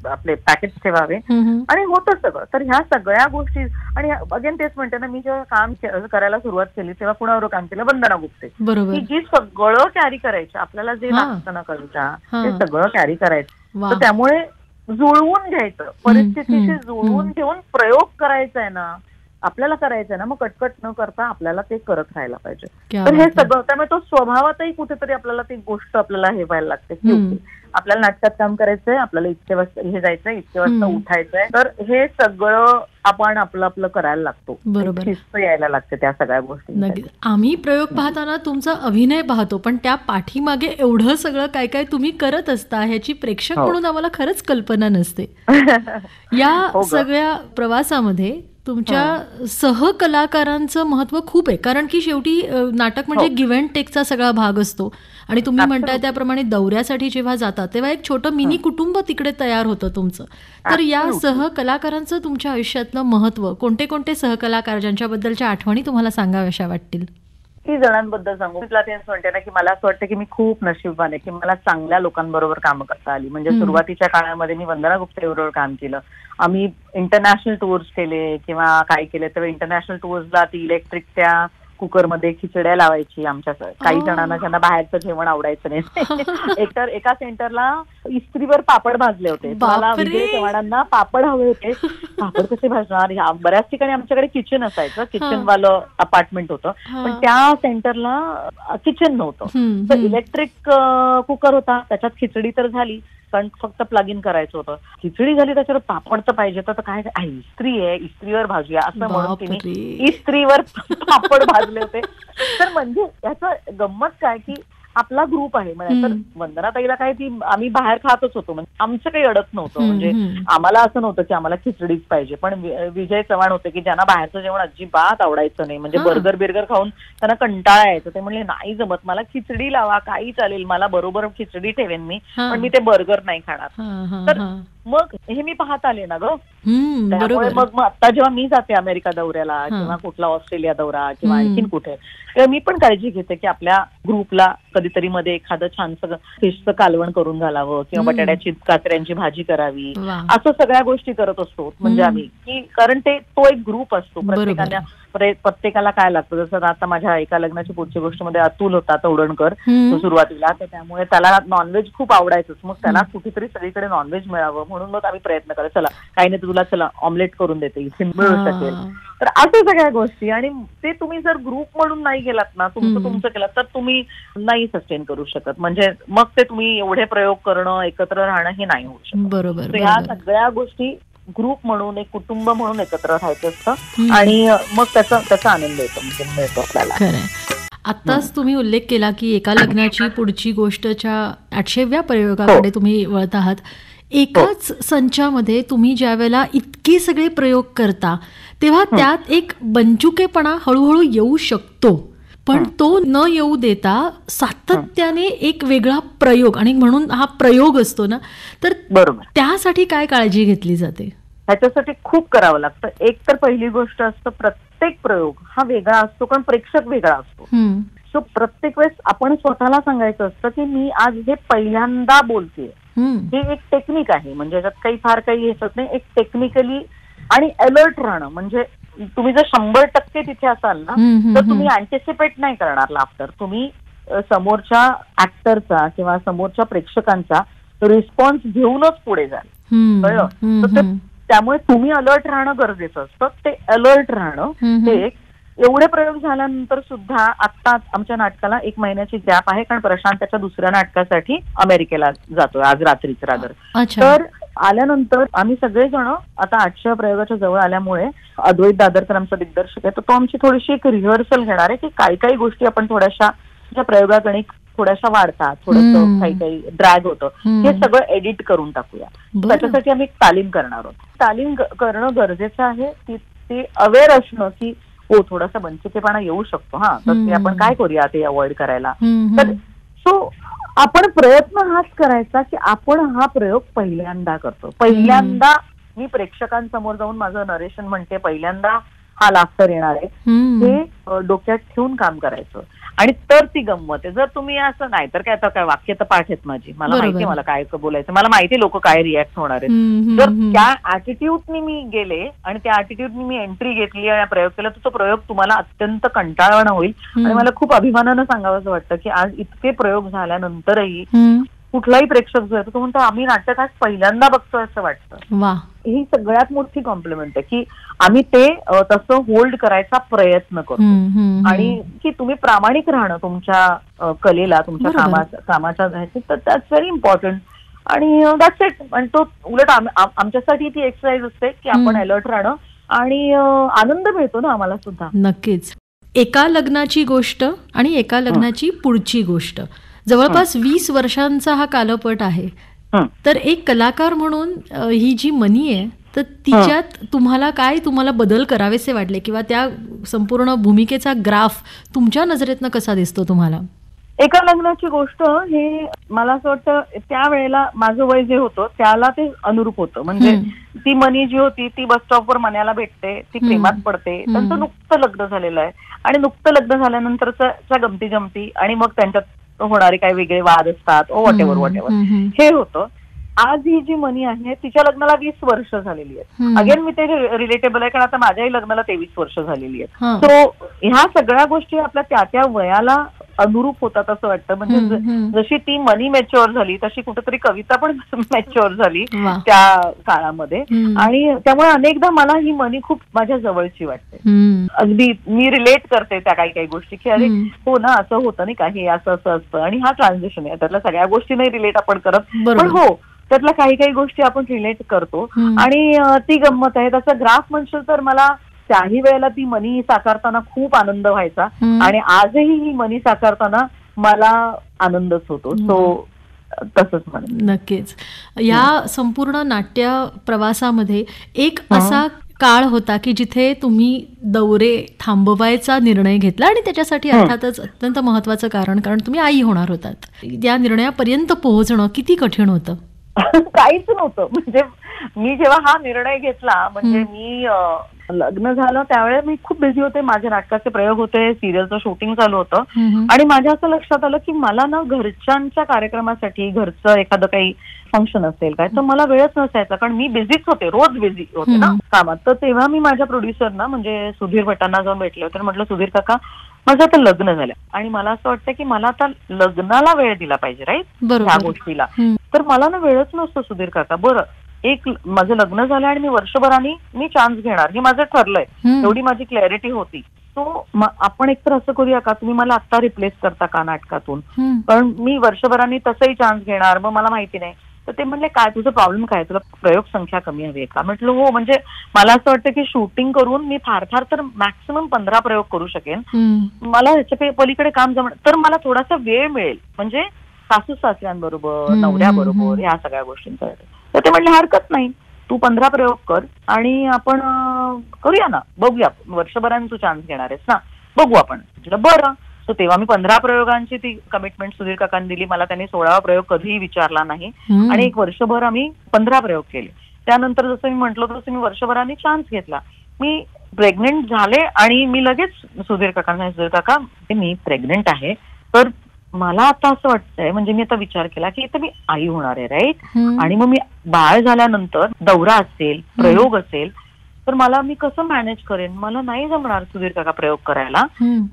S3: आपले पॅकेट ठेवावे आणि होतं सगळं. तर ह्या सगळ्या गोष्टी, आणि अगेन तेच म्हणते ना, मी जेव्हा काम करायला सुरुवात केली तेव्हा कुणावर काम केलं, वंदना गुप्ते, की जी सगळं कॅरी करायचं, आपल्याला जे लागतं ना कविता ते सगळं कॅरी करायचं. तर त्यामुळे जुळवून घ्यायचं, परिस्थितीशी जुळवून घेऊन प्रयोग करायचा आहे ना, आपल्याला करायचंय ना, मग कटकट न करता आपल्याला ते करत राहायला पाहिजे. तर हे सगळं, त्यामुळे तो स्वभावातही कुठेतरी आपल्याला ती गोष्ट आपल्याला हे व्हायला लागते की आपल्याला नाटकात काम करायचंय, आपल्याला इतके वाजता हे जायचंय, इतके वाजता उठायचंय. तर हे सगळं आपण आपलं आपलं करायला लागतो, बरोबर, शिस्त यायला लागते त्या सगळ्या गोष्टी.
S2: आम्ही प्रयोग पाहताना तुमचा अभिनय पाहतो, पण त्या पाठीमागे एवढं सगळं काय काय तुम्ही करत असता ह्याची प्रेक्षक म्हणून आम्हाला खरंच कल्पना नसते. या सगळ्या प्रवासामध्ये तुमच्या सहकलाकारांचं महत्व खूप आहे, कारण की शेवटी नाटक म्हणजे गिव्ह अँड टेकचा सगळा भाग असतो. आणि तुम्ही म्हणताय त्याप्रमाणे दौऱ्यासाठी जेव्हा जाता तेव्हा एक छोटं मिनी कुटुंब तिकडे तयार होतं तुमचं. तर या सहकलाकारांचं तुमच्या आयुष्यातलं महत्व, कोणते कोणते सहकलाकार ज्यांच्याबद्दलच्या आठवणी तुम्हाला सांगाव्याशा वाटतील?
S3: किती जणांबद्दल सांगू? तुला तेच म्हणते ना की मला असं वाटतं की मी खूप नशीबवान आहे की मला चांगल्या लोकांबरोबर कामं करता आली. म्हणजे सुरुवातीच्या काळामध्ये मी वंदना गुप्ते बरोबर काम केलं, आम्ही इंटरनॅशनल टूर्स केले किंवा काय केले, तर इंटरनॅशनल टूर्सला ती इलेक्ट्रिक त्या कुकरमध्ये खिचड्या लावायची आमच्या काही जणांना, ज्यांना बाहेरचं जेवण आवडायचं नाही. एकतर एका सेंटरला इस्त्रीवर पापड भाजले होते, मला विजय चव्हाणांना पापड हवे होते. पापड कसे भाजणार? बऱ्याच ठिकाणी आमच्याकडे किचन असायचं, किचनवालं अपार्टमेंट होतं, पण त्या सेंटरला किचन नव्हतं. तर इलेक्ट्रिक कुकर होता, त्याच्यात खिचडी तर झाली, कारण फक्त प्लग इन करायचं होतं. खिचडी झाली, त्याच्यावर पापड तर पाहिजे, तर काय इस्त्री आहे, इस्त्रीवर भाजूया असं म्हणून तिने इस्त्रीवर पापड भाजले होते. तर म्हणजे याचं गंमत काय की आपला ग्रुप आहे म्हणजे, तर वंदनाताईला काय ती आम्ही बाहेर खातच होतो, म्हणजे आमचं काही अडत नव्हतं. म्हणजे आम्हाला असं नव्हतं की आम्हाला खिचडीच पाहिजे. पण विजय चव्हाण होते की ज्यांना बाहेरचं जेवण अजिबात आवडायचं नाही, म्हणजे बर्गर खाऊन त्यांना कंटाळा यायचं. ते म्हणले नाही जमत, मला खिचडी लावा, काही चालेल, मला बरोबर खिचडी ठेवेन मी, पण मी ते बर्गर नाही खाणार. तर मग हे मी पाहत आले ना ग, त्यामुळे मग आता जेव्हा मी जाते अमेरिका दौऱ्याला किंवा कुठला ऑस्ट्रेलिया दौरा किंवा आणखीन कुठे, तेव्हा मी पण काळजी घेते की आपल्या ग्रुपला कधीतरी मध्ये एखादं छानसं फिशचं कालवण करून घालावं किंवा बटाट्याची काचऱ्यांची भाजी करावी, असं सगळ्या गोष्टी करत असतो. म्हणजे आम्ही की कारण तो एक ग्रुप असतो, प्रत्येकाला काय लागतं. जसं आता माझ्या एका लग्नाची पुढची गोष्ट मध्ये अतुल होता तोडणकर सुरुवातीला, तर त्यामुळे त्याला नॉनव्हेज खूप आवडायचंच. मग त्याला कुठेतरी सगळीकडे नॉनव्हेज मिळावं म्हणून मग आम्ही प्रयत्न करतो, चला काही नाही तुला चला ऑमलेट करून देते, इथे मिळू शकेल. तर अशा सगळ्या गोष्टी, आणि ते तुम्ही जर ग्रुप म्हणून नाही गेलात ना, तुमचं केलं तर तुम्ही नाही सस्टेन करू शकत. म्हणजे मग ते तुम्ही एवढे प्रयोग करणं, एकत्र राहणं हे नाही होऊ शकत. बरोबर. ह्या सगळ्या गोष्टी ग्रुप म्हणून, एक कुटुंब म्हणून एकत्र राहायचं असतं आणि मग त्याचा आनंद येतो, म्हणजे मिळतो आपल्याला.
S2: आत्ताच तुम्ही उल्लेख केला की एका लग्नाची पुढची गोष्टच्या 800व्या प्रयोगाकडे तुम्ही वळत आहात. एकाच संचामध्ये तुम्ही ज्या वेळेला इतके सगळे प्रयोग करता तेव्हा त्यात एक बंचुकेपणा हळूहळू येऊ शकतो, पण तो न येऊ देता सातत्याने एक वेगळा प्रयोग, आणि म्हणून हा प्रयोग असतो ना, तर बरोबर त्यासाठी काय काळजी घेतली जाते?
S3: ह्याच्यासाठी खूप करावं लागतं. एक तर पहिली गोष्ट असतं, प्रत्येक प्रयोग हा वेगळा असतो कारण प्रेक्षक वेगळा असतो. सो प्रत्येक वेळेस आपण स्वतःला सांगायचं असतं की मी आज हे पहिल्यांदा बोलतेय, हे एक टेक्निक आहे. म्हणजे याच्यात काही फार काही येत नाही, एक टेक्निकली आणि अलर्ट राहणं. म्हणजे तुम्ही जर 100% तिथे असाल ना, तर तुम्ही अँटिसिपेट नाही करणार लाफ्टर, तुम्ही समोरच्या ऍक्टरचा किंवा समोरच्या प्रेक्षकांचा रिस्पॉन्स घेऊनच पुढे जाल. कळलं? तर त्यामुळे तुम्ही अलर्ट राहणं गरजेचं असतं. ते अलर्ट राहणं हे एक. एवढे प्रयोग झाल्यानंतर सुद्धा आता आमच्या नाटकाला 1 महिन्याची गॅप आहे, कारण प्रशांत त्याच्या दुसऱ्या नाटकासाठी अमेरिकेला जातोय आज रात्रीच रादर. तर आल्यानंतर आम्ही सगळेजण आता 800 प्रयोगाच्या जवळ आल्यामुळे अद्वैत दादरकर आमचा दिग्दर्शक आहे, तर तो आमची थोडीशी एक रिहर्सल घेणार आहे की काही गोष्टी आपण थोड्याशा ज्या प्रयोगागणिक थोड्याशा वाढतात, थोडंसं काही ड्रॅग होतं, हे सगळं एडिट करून टाकूया. त्याच्यासाठी आम्ही तालीम करणार आहोत. तालीम करणं गरजेचं आहे. ते अवेअर असणं की हो थोडासा वंचितेपणा येऊ शकतो, हा तर ते आपण काय करूया ते अवॉइड करायला. तर सो आपण प्रयत्न हाच करायचा की आपण हा प्रयोग पहिल्यांदा करतो. पहिल्यांदा मी प्रेक्षकांसमोर जाऊन माझं नरेशन म्हणते, पहिल्यांदा हा लाफ्टर येणार आहे हे डोक्यात ठेवून काम करायचं. आणि तर ती गंमत आहे. जर तुम्ही असं नाही तर काय वाक्य तर पाठ आहेत माझी, मला माहितीये मला काय बोलायचं, मला माहिती लोक काय रिॲक्ट होणार आहेत. जर त्या ऍटिट्यूडनी मी गेले आणि त्या ऍटिट्यूडनी मी एंट्री घेतली आणि प्रयोग केला, तर तो प्रयोग तुम्हाला अत्यंत कंटाळवाणा होईल. आणि मला खूप अभिमानानं सांगावं वाटतं की आज इतके प्रयोग झाल्यानंतरही कुठलाही प्रेक्षक जो आहे तो म्हणतो आम्ही नाटक आज पहिल्यांदा बघतोय असं वाटतं. ही सगळ्यात मोठी कॉम्प्लिमेंट आहे की आम्ही ते तसं होल्ड करायचा प्रयत्न करतो. आणि की तुम्ही प्रामाणिक राहणं तुमच्या कलेला, तुमच्या कामाच्या तर दॅट्स व्हेरी इम्पॉर्टंट. आणि दॅट्स इट. आणि तो उलट आमच्यासाठी ती एक्सरसाइज असते की आपण अलर्ट राहणं, आणि आनंद मिळतो ना आम्हाला सुद्धा.
S2: नक्कीच. एका लग्नाची गोष्ट आणि एका लग्नाची पुढची गोष्ट, जवळपास 20 वर्षांचा हा कालपट आहे. तर एक कलाकार म्हणून ही जी मनी आहे, तर तिच्यात तुम्हाला बदल करावेसे वाटले, किंवा त्या संपूर्ण भूमिकेचा ग्राफ तुमच्या नजरेतनं कसा दिसतो तुम्हाला?
S3: एका लग्नाची गोष्ट हे मला असं वाटतं त्यावेळेला माझं वय जे होतं त्याला ते अनुरूप होतं. म्हणजे ती मनी जी होती ती बस स्टॉपवर मन्याला भेटते, ती प्रेमात पडते, त्यांचं नुकतं लग्न झालेलं आहे आणि नुकतं लग्न झाल्यानंतरच्या गमती जमती आणि मग त्यांच्यात होणारे काही वेगळे वाद असतात, व्हॉटेवर हे होतं. आज ही जी मनी आहे तिच्या लग्नाला 20 वर्ष झालेली आहेत. अगेन मी ते रिलेटेबल आहे कारण आता माझ्याही लग्नाला 23 वर्ष झालेली आहेत. सो ह्या सगळ्या गोष्टी आपल्या त्या वयाला अनुरूप होतात असं वाटतं. म्हणजे जशी ती मनी मॅच्युअर झाली तशी कुठेतरी कविता पण मॅच्युअर झाली त्या काळामध्ये. आणि त्यामुळे अनेकदा मला ही मनी खूप माझ्या जवळची वाटते. अगदी मी रिलेट करते त्या काही गोष्टी की अरे हो ना असं होतं नाही का, हे असं असतं. आणि हा ट्रान्झिशन आहे, त्यातल्या सगळ्या गोष्टी नाही रिलेट आपण करत, पण हो त्यातल्या काही गोष्टी आपण रिलेट करतो. आणि ती गंमत आहे. त्याचा ग्राफ म्हणशील तर मला त्याही वेळेला ती मनी साकारताना खूप आनंद व्हायचा आणि आजही ही मनी साकारताना मला आनंदच होतो. सो तसंच म्हणेन.
S2: नक्कीच. या संपूर्ण नाट्य प्रवासामध्ये एक असा काळ होता की जिथे तुम्ही दौरे थांबवायचा निर्णय घेतला, आणि त्याच्यासाठी अर्थातच अत्यंत महत्वाचं कारण तुम्ही आई होणार होतात. या निर्णयापर्यंत पोहोचणं किती कठीण होतं?
S3: काहीच नव्हतं. म्हणजे मी जेव्हा हा निर्णय घेतला, म्हणजे मी लग्न झालं त्यावेळेस मी खूप बिझी होते, माझे नाटकाचे प्रयोग होते, सिरियलचं शूटिंग चालू होतं. आणि माझ्या असं लक्षात आलं की मला ना घरच्यांच्या कार्यक्रमासाठी, घरचं एखादं काही फंक्शन असेल काय, तर मला वेळच नसायचा, कारण मी बिझीच होते, रोज बिझी होते ना कामात. तर तेव्हा मी माझ्या प्रोड्युसरना म्हणजे सुधीर भटांना जाऊन भेटले होते. म्हटलं सुधीर काका माझं आता लग्न झालं आणि मला असं वाटतं की मला आता लग्नाला वेळ दिला पाहिजे, राईट, ह्या गोष्टीला. तर मला ना वेळच नसतो सुधीर काका. बरं एक माझं लग्न झालं आणि मी वर्षभराने मी चान्स घेणार हे माझं ठरलंय, एवढी माझी क्लॅरिटी होती. सो आपण एकतर असं करूया का, तुम्ही मला आता रिप्लेस करता का नाटकातून, कारण मी वर्षभराने तसंही चान्स घेणार, मग मला माहिती नाही. तर ते म्हणले काय तुझं प्रॉब्लेम काय, तुला प्रयोग संख्या कमी हवी आहे का? म्हटलं हो, म्हणजे मला असं वाटतं की शूटिंग करून मी फार तर मॅक्सिमम 15 प्रयोग करू शकेन, मला ह्याच्या पलीकडे काम जमणार, तर मला थोडासा वेळ मिळेल म्हणजे सासू सासऱ्यांबरोबर, नवऱ्याबरोबर, ह्या सगळ्या गोष्टींचा. तर ते म्हणले हरकत नाही, तू 15 प्रयोग कर आणि आपण करूया ना, बघूया, वर्षभराने तू चान्स घेणार आहेस ना, बघू आपण. म्हटलं बरं. सो तेव्हा मी 15 प्रयोगांची ती कमिटमेंट सुधीर काकांनी दिली मला. त्यांनी 16वा प्रयोग कधीही विचारला नाही आणि एक वर्षभर आम्ही 15 प्रयोग केले. त्यानंतर जसं मी म्हटलं तसं मी वर्षभराने चान्स घेतला. मी प्रेग्नेंट झाले आणि मी लगेच सुधीर काकांना, सुधीर काका मी प्रेग्नेंट आहे, तर मला आता असं वाटतंय, म्हणजे मी आता विचार केला की आता मी आई होणार आहे, राईट, आणि मग मी बाळ झाल्यानंतर दौरा असेल, प्रयोग असेल, तर मला मी कसं मॅनेज करेन, मला नाही जमणार सुधीर काका प्रयोग करायला.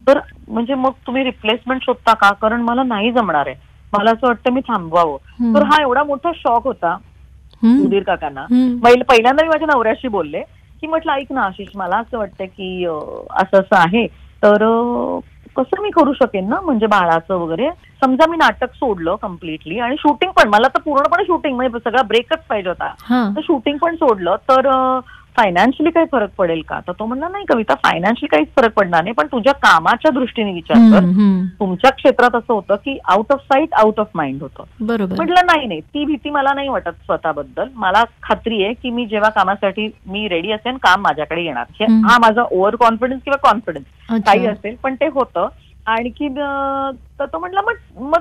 S3: तर म्हणजे मग तुम्ही रिप्लेसमेंट शोधता का, कारण मला नाही जमणार आहे, मला असं वाटतं मी थांबवावं. तर हा एवढा मोठा शॉक होता सुधीर काकांना. पहिल्यांदा मी माझ्या नवऱ्याशी बोलले की म्हटलं ऐक ना आशिष, मला असं वाटतं की असं असं आहे, तर कसं मी करू शकेन ना, म्हणजे बाळाचं वगैरे. समजा मी नाटक सोडलं कम्प्लिटली आणि शूटिंग पण, मला तर पूर्णपणे शूटिंग म्हणजे सगळा ब्रेकच पाहिजे होता, तर शूटिंग पण सोडलं, तर फायनान्शियली काही फरक पडेल का? तर तो म्हणला नाही कविता, फायनान्शियली काहीच फरक पडणार नाही, पण तुझ्या कामाच्या दृष्टीने विचार कर. तुमच्या क्षेत्रात असं होतं की out of site out of mind होतं. म्हटलं नाही, ती भीती मला नाही वाटत स्वतःबद्दल. मला खात्री आहे की मी जेव्हा कामासाठी मी रेडी असेल, काम माझ्याकडे येणार. हा माझा ओव्हर कॉन्फिडन्स किंवा कॉन्फिडन्स काही असेल, पण ते होतं. आणखी तर तो म्हटला मग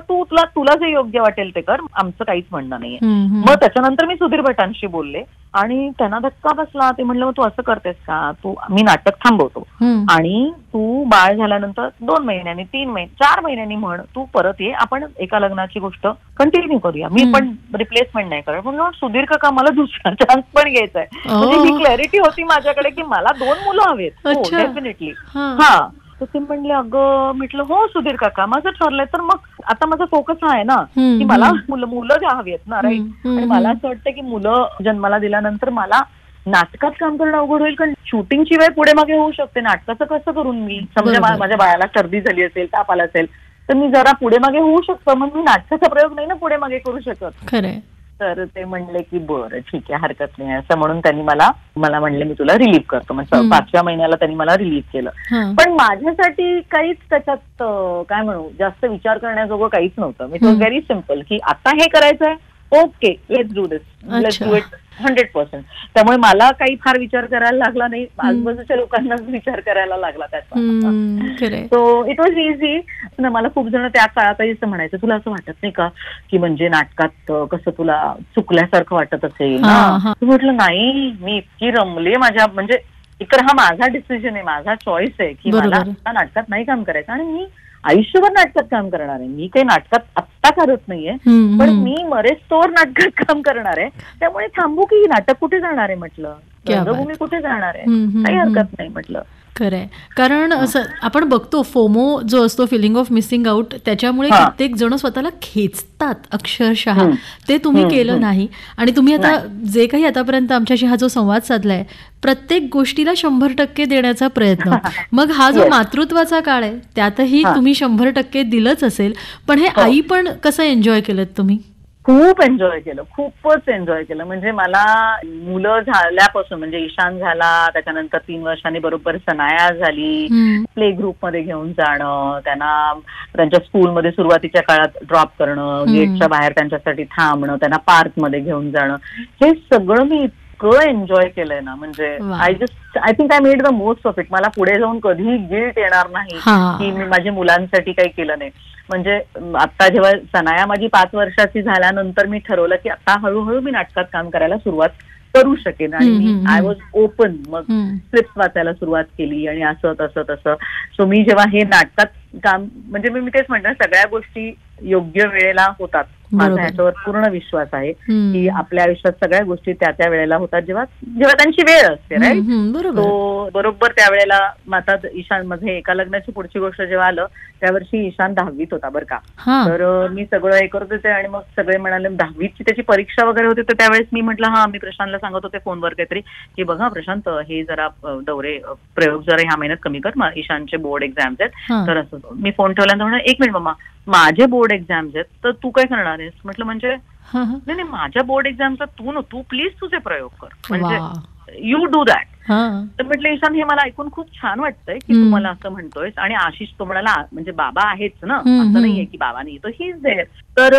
S3: तुला जे योग्य वाटेल ते कर, आमचं काहीच म्हणणं नाहीये. मग त्याच्यानंतर मी सुधीर भटांशी बोलले आणि त्यांना धक्का बसला. ते म्हणलं मग तू असं करतेस का, मी नाटक थांबवतो आणि तू बाळ झाल्यानंतर 2 महिन्यांनी 3 महिने 4 महिन्यांनी म्हण, तू परत ये, आपण एका लग्नाची गोष्ट कंटिन्यू करूया, मी पण रिप्लेसमेंट नाही करत. म्हणून सुधीर काका मला दुसरा चान्स पण घ्यायचा आहे. म्हणजे ही क्लॅरिटी होती माझ्याकडे की मला 2 मुलं हवेत. हो डेफिनेटली. हा, तर ते म्हणले अगं, म्हटलं हो सुधीर काका माझं ठरलंय, तर मग आता माझा फोकस हा आहे ना की मला मुलं ज्या हवी आहेत ना, राईट. आणि मला असं वाटतं की मुलं जन्माला दिल्यानंतर मला नाटकात काम करणं अवघड होईल, कारण शूटिंगची वेळ पुढे मागे होऊ शकते. नाटकाचं कसं करून मी, समजा माझ्या बाळाला सर्दी झाली असेल, ताप आला असेल, तर मी जरा पुढे मागे होऊ शकतो, मग मी नाटकाचा प्रयोग नाही ना पुढे मागे करू शकत.
S2: खरंय.
S3: तर ते म्हणले की बरं ठीक आहे, हरकत नाही, असं म्हणून त्यांनी मला म्हणले मी तुला रिलीव्ह करतो. म्हणजे 5व्या महिन्याला त्यांनी मला रिलीव्ह केलं. पण माझ्यासाठी काहीच त्याच्यात काय म्हणू, जास्त विचार करण्याजोगं काहीच नव्हतं. इट वॉज व्हेरी सिम्पल की आता हे करायचंय, okay let's do this, let's do it 100%. त्यामुळे मला काही फार विचार करायला लागला नाही, आजूबाजूच्या लोकांनाच विचार करायला लागला त्याचा. So it was easy. मला खूप जण त्या काळातही असं म्हणायचं, तुला असं वाटत नाही का की म्हणजे नाटकात कसं तुला चुकल्यासारखं वाटत असेल ना? म्हटलं नाही, मी इतकी रमले माझ्या, म्हणजे इतर हा माझा डिसिजन आहे, माझा चॉईस आहे की मला नाटकात नाही काम करायचं आणि मी आयुष्यभर नाटकात काम करणार आहे. मी काही नाटकात आत्ता करत नाहीये, पण मी मरेस्तोवर नाटकात काम करणार आहे. त्यामुळे थांबू की नाटक कुठे जाणार आहे, म्हटलं रंगभूमी कुठे जाणार आहे, काही हरकत नाही म्हटलं.
S2: खरंय. कारण असं आपण बघतो, फोमो जो असतो, फिलिंग ऑफ मिसिंग आउट, त्याच्यामुळे कित्येक जण स्वतःला खेचतात अक्षरशः. ते तुम्ही केलं नाही आणि तुम्ही आता जे काही आतापर्यंत आमच्याशी हा जो संवाद साधलाय, प्रत्येक गोष्टीला 100% देण्याचा प्रयत्न. मग हा जो मातृत्वाचा काळ आहे त्यातही तुम्ही 100% दिलंच असेल, पण हे आई पण कसं एन्जॉय केलं तुम्ही?
S3: खूप एन्जॉय केलं, खूपच एन्जॉय केलं. म्हणजे मला मुलं झाल्यापासून, म्हणजे ईशान झाला, त्याच्यानंतर 3 वर्षांनी बरोबर सनाया झाली, प्ले ग्रुपमध्ये घेऊन जाणं, त्यांना त्यांच्या स्कूलमध्ये सुरुवातीच्या काळात ड्रॉप करणं, गेटच्या बाहेर त्यांच्यासाठी थांबणं, त्यांना पार्कमध्ये घेऊन जाणं, हे सगळं मी इतकं एन्जॉय केलंय ना. म्हणजे I think I made the most of it. मला पुढे जाऊन कधीही गिल्ट येणार नाही की मी माझ्या मुलांसाठी काही केलं नाही. म्हणजे आता जेव्हा सनाया माझी 5 वर्षाची झाल्यानंतर मी ठरवलं की आता हळूहळू मी नाटकात काम करायला सुरुवात करू शकेन आणि मी आय वॉज ओपन. मग स्क्रिप्ट वाचायला सुरुवात केली आणि असं तसं. सो मी जेव्हा हे नाटकात काम, म्हणजे मी तेच म्हणते, सगळ्या गोष्टी योग्य वेळेला होतात. माझा ह्याच्यावर पूर्ण विश्वास आहे की आपल्या आयुष्यात सगळ्या गोष्टी त्या वेळेला होतात जेव्हा त्यांची वेळ असते, राईट. तो बरोबर त्यावेळेला आता ईशान मध्ये एका लग्नाची पुढची गोष्ट जेव्हा आलं त्यावर्षी ईशान 10वीत होता बरं का. तर मी सगळं हे करत होते आणि मग सगळे म्हणाले 10वीची त्याची परीक्षा वगैरे होती. तर त्यावेळेस मी म्हटलं मी प्रशांतला सांगत होते फोनवर काहीतरी की बघा प्रशांत, हे जरा दौरे प्रयोग जरा ह्या महिन्यात कमी कर, ईशानचे बोर्ड एक्झाम्स आहेत. तर असं मी फोन ठेवल्यानंतर म्हणलं 1 मिनिट मम्मा, माझे बोर्ड एक्झाम्स आहेत तर तू काय करणार आहेस? म्हटलं म्हणजे नाही माझ्या बोर्ड एक्झामचा तू प्लीज तुझे प्रयोग कर, म्हणजे यू डू दॅट. तर म्हटलं ईशान, हे मला ऐकून खूप छान वाटतंय की तू मला असं म्हणतोयस. आणि आशिष तो म्हणाला म्हणजे बाबा आहेच ना, असं नाहीये की बाबा नाही, तो ही इज देअर. तर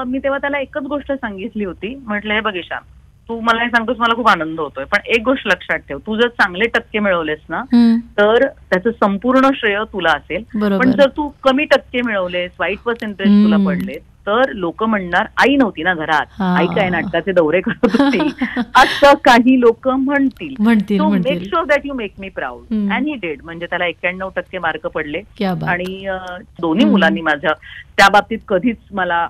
S3: मी तेव्हा त्याला एकच गोष्ट सांगितली होती, म्हटलं हे बघ ईशान, तू मला हे सांगतोस मला खूप आनंद होतोय, पण एक गोष्ट लक्षात ठेव, तू जर चांगले टक्के मिळवलेस ना तर त्याचं संपूर्ण श्रेय तुला असेल. पण जर तू कमी टक्के मिळवलेस, वाईट पर्सेंटेज तुला पडले, तर लोक म्हणणार आई नव्हती ना घरात, आई काय नाटकाचे दौरे करत होती, असं काही लोक म्हणतील. So make sure that you make me proud. And he did. म्हणजे त्याला 91% मार्क पडले आणि दोन्ही मुलांनी माझ्या त्या बाबतीत कधीच मला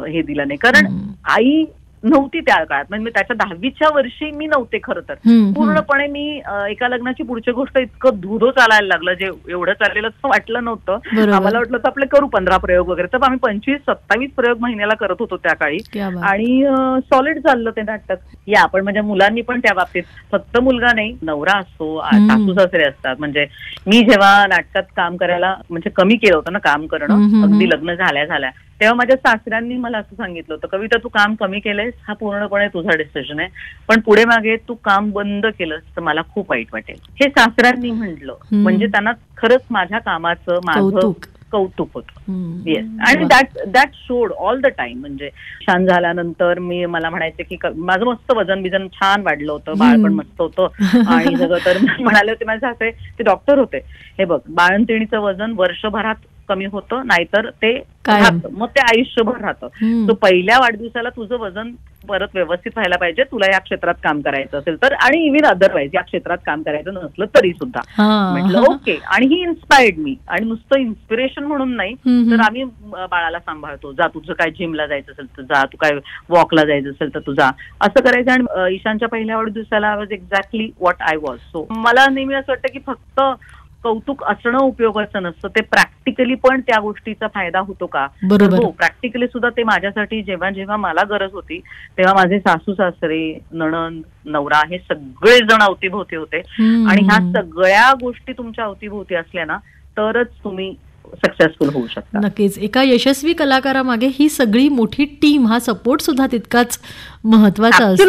S3: हे दिलं नाही. कारण आई नव्हती त्या काळात. म्हणजे त्याच्या 10वीच्या वर्षी मी नव्हते खरं तर. पूर्णपणे मी एका लग्नाची पुढची गोष्ट इतकं धुधो चालायला लागलं, जे एवढं चाललेलं वाटलं नव्हतं. आम्हाला वाटलं तर आपले करू 15 प्रयोग वगैरे, तर आम्ही 25-27 प्रयोग महिन्याला करत होतो त्या काळी. आणि सॉलिड चाललं ते नाटक. या पण म्हणजे मुलांनी पण त्या बाबतीत, फक्त मुलगा नाही, नवरा असतो, सासू सासरे असतात. म्हणजे मी जेव्हा नाटकात काम करायला म्हणजे कमी केलं होतं ना काम करणं, अगदी लग्न झाल्या तेव्हा माझ्या सासऱ्यांनी मला असं सांगितलं होतं, कविता तू काम कमी केलंयस, हा पूर्णपणे तुझा डिसिजन आहे, पण पुढे मागे तू काम बंद केलंस तर मला खूप वाईट वाटेल. हे सासऱ्यांनी म्हटलं. म्हणजे त्यांना खरंच माझ्या कामाचं माझं कौतुक होतं. येस. आणि that showed all the time. म्हणजे छान झाल्यानंतर मला म्हणायचे की माझं मस्त वजन बिजन छान वाढलं होतं, बाळ पण मस्त होतं आणि सगळं. तर म्हणाले होते माझे सासरे, ते डॉक्टर होते, हे बघ बाळंतिणीचं वजन वर्षभरात कमी होतं, नाहीतर ते राहतं, मग ते आयुष्यभर राहतं. तो पहिल्या वाढदिवसाला तुझं वजन परत व्यवस्थित व्हायला पाहिजे तुला या क्षेत्रात काम करायचं असेल तर, आणि इव्हन अदरवाईज या क्षेत्रात काम करायचं नसलं तरी सुद्धा. म्हटलं ओके. आणि ही इन्स्पायर्ड मी. आणि नुसतं इन्स्पिरेशन म्हणून नाही, तर आम्ही बाळाला सांभाळतो, जा तुझं काय जिमला जायचं असेल तर जा, तू काय वॉकला जायचं असेल तर तू जा, असं करायचं. आणि ईशानच्या पहिल्या वाढदिवसाला was exactly what I was. So मला नेहमी असं वाटतं की फक्त कौतुक असणं उपयोगाचं नसतं, ते प्रॅक्टिकली पण त्या गोष्टीचा फायदा होतो का. हो, प्रॅक्टिकली सुद्धा ते माझ्यासाठी जेव्हा जेव्हा मला गरज होती तेव्हा माझे सासू सासरे, नणंद, नवरा हे सगळे जण अवतीभोवती होते. आणि ह्या सगळ्या गोष्टी तुमच्या अवतीभोवती असल्या ना तरच तुम्ही सक्सेसफुल होऊ शकता.
S2: नक्कीच. एका यशस्वी कलाकारामागे ही सगळी मोठी टीम, हा सपोर्ट सुद्धा तितकाच महत्वाचा असतो.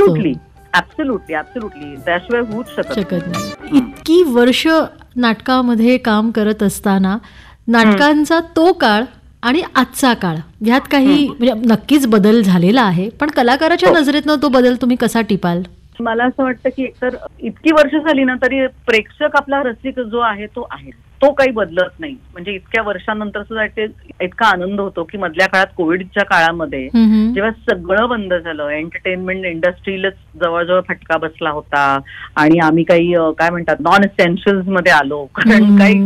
S3: ऍब्सोल्युटली. त्याशिवाय होऊच शकत
S2: नाही. इतकी वर्ष नाटकामध्ये काम करत असताना नाटकांचा तो काळ आणि आजचा काळ यात काही म्हणजे नक्कीच बदल झालेला आहे, पण कलाकाराच्या नजरेतनं तो बदल तुम्ही कसा टिपाल?
S3: मला असं वाटतं की एकतर इतकी वर्ष झाली ना तरी प्रेक्षक आपला रसिक जो आहे तो आहे, तो काही बदलत नाही. म्हणजे इतक्या वर्षांनंतर सुद्धा इतका आनंद होतो की मधल्या काळात कोविडच्या काळामध्ये जेव्हा सगळं बंद झालं, एंटरटेनमेंट इंडस्ट्रीलाच जवळजवळ फटका बसला होता आणि आम्ही काही काय म्हणतात नॉन इसेन्शियल्स मध्ये आलो. कारण काही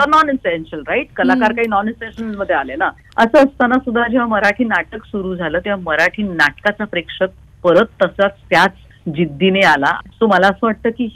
S3: नॉन इसेन्शियल राईट, कलाकार काही नॉन इसेन्शियल मध्ये आले ना. असं असताना सुद्धा जेव्हा मराठी नाटक सुरू झालं तेव्हा मराठी नाटकाचा प्रेक्षक परत तसाच त्याच जिद्दीने आला. सो मला असं वाटतं की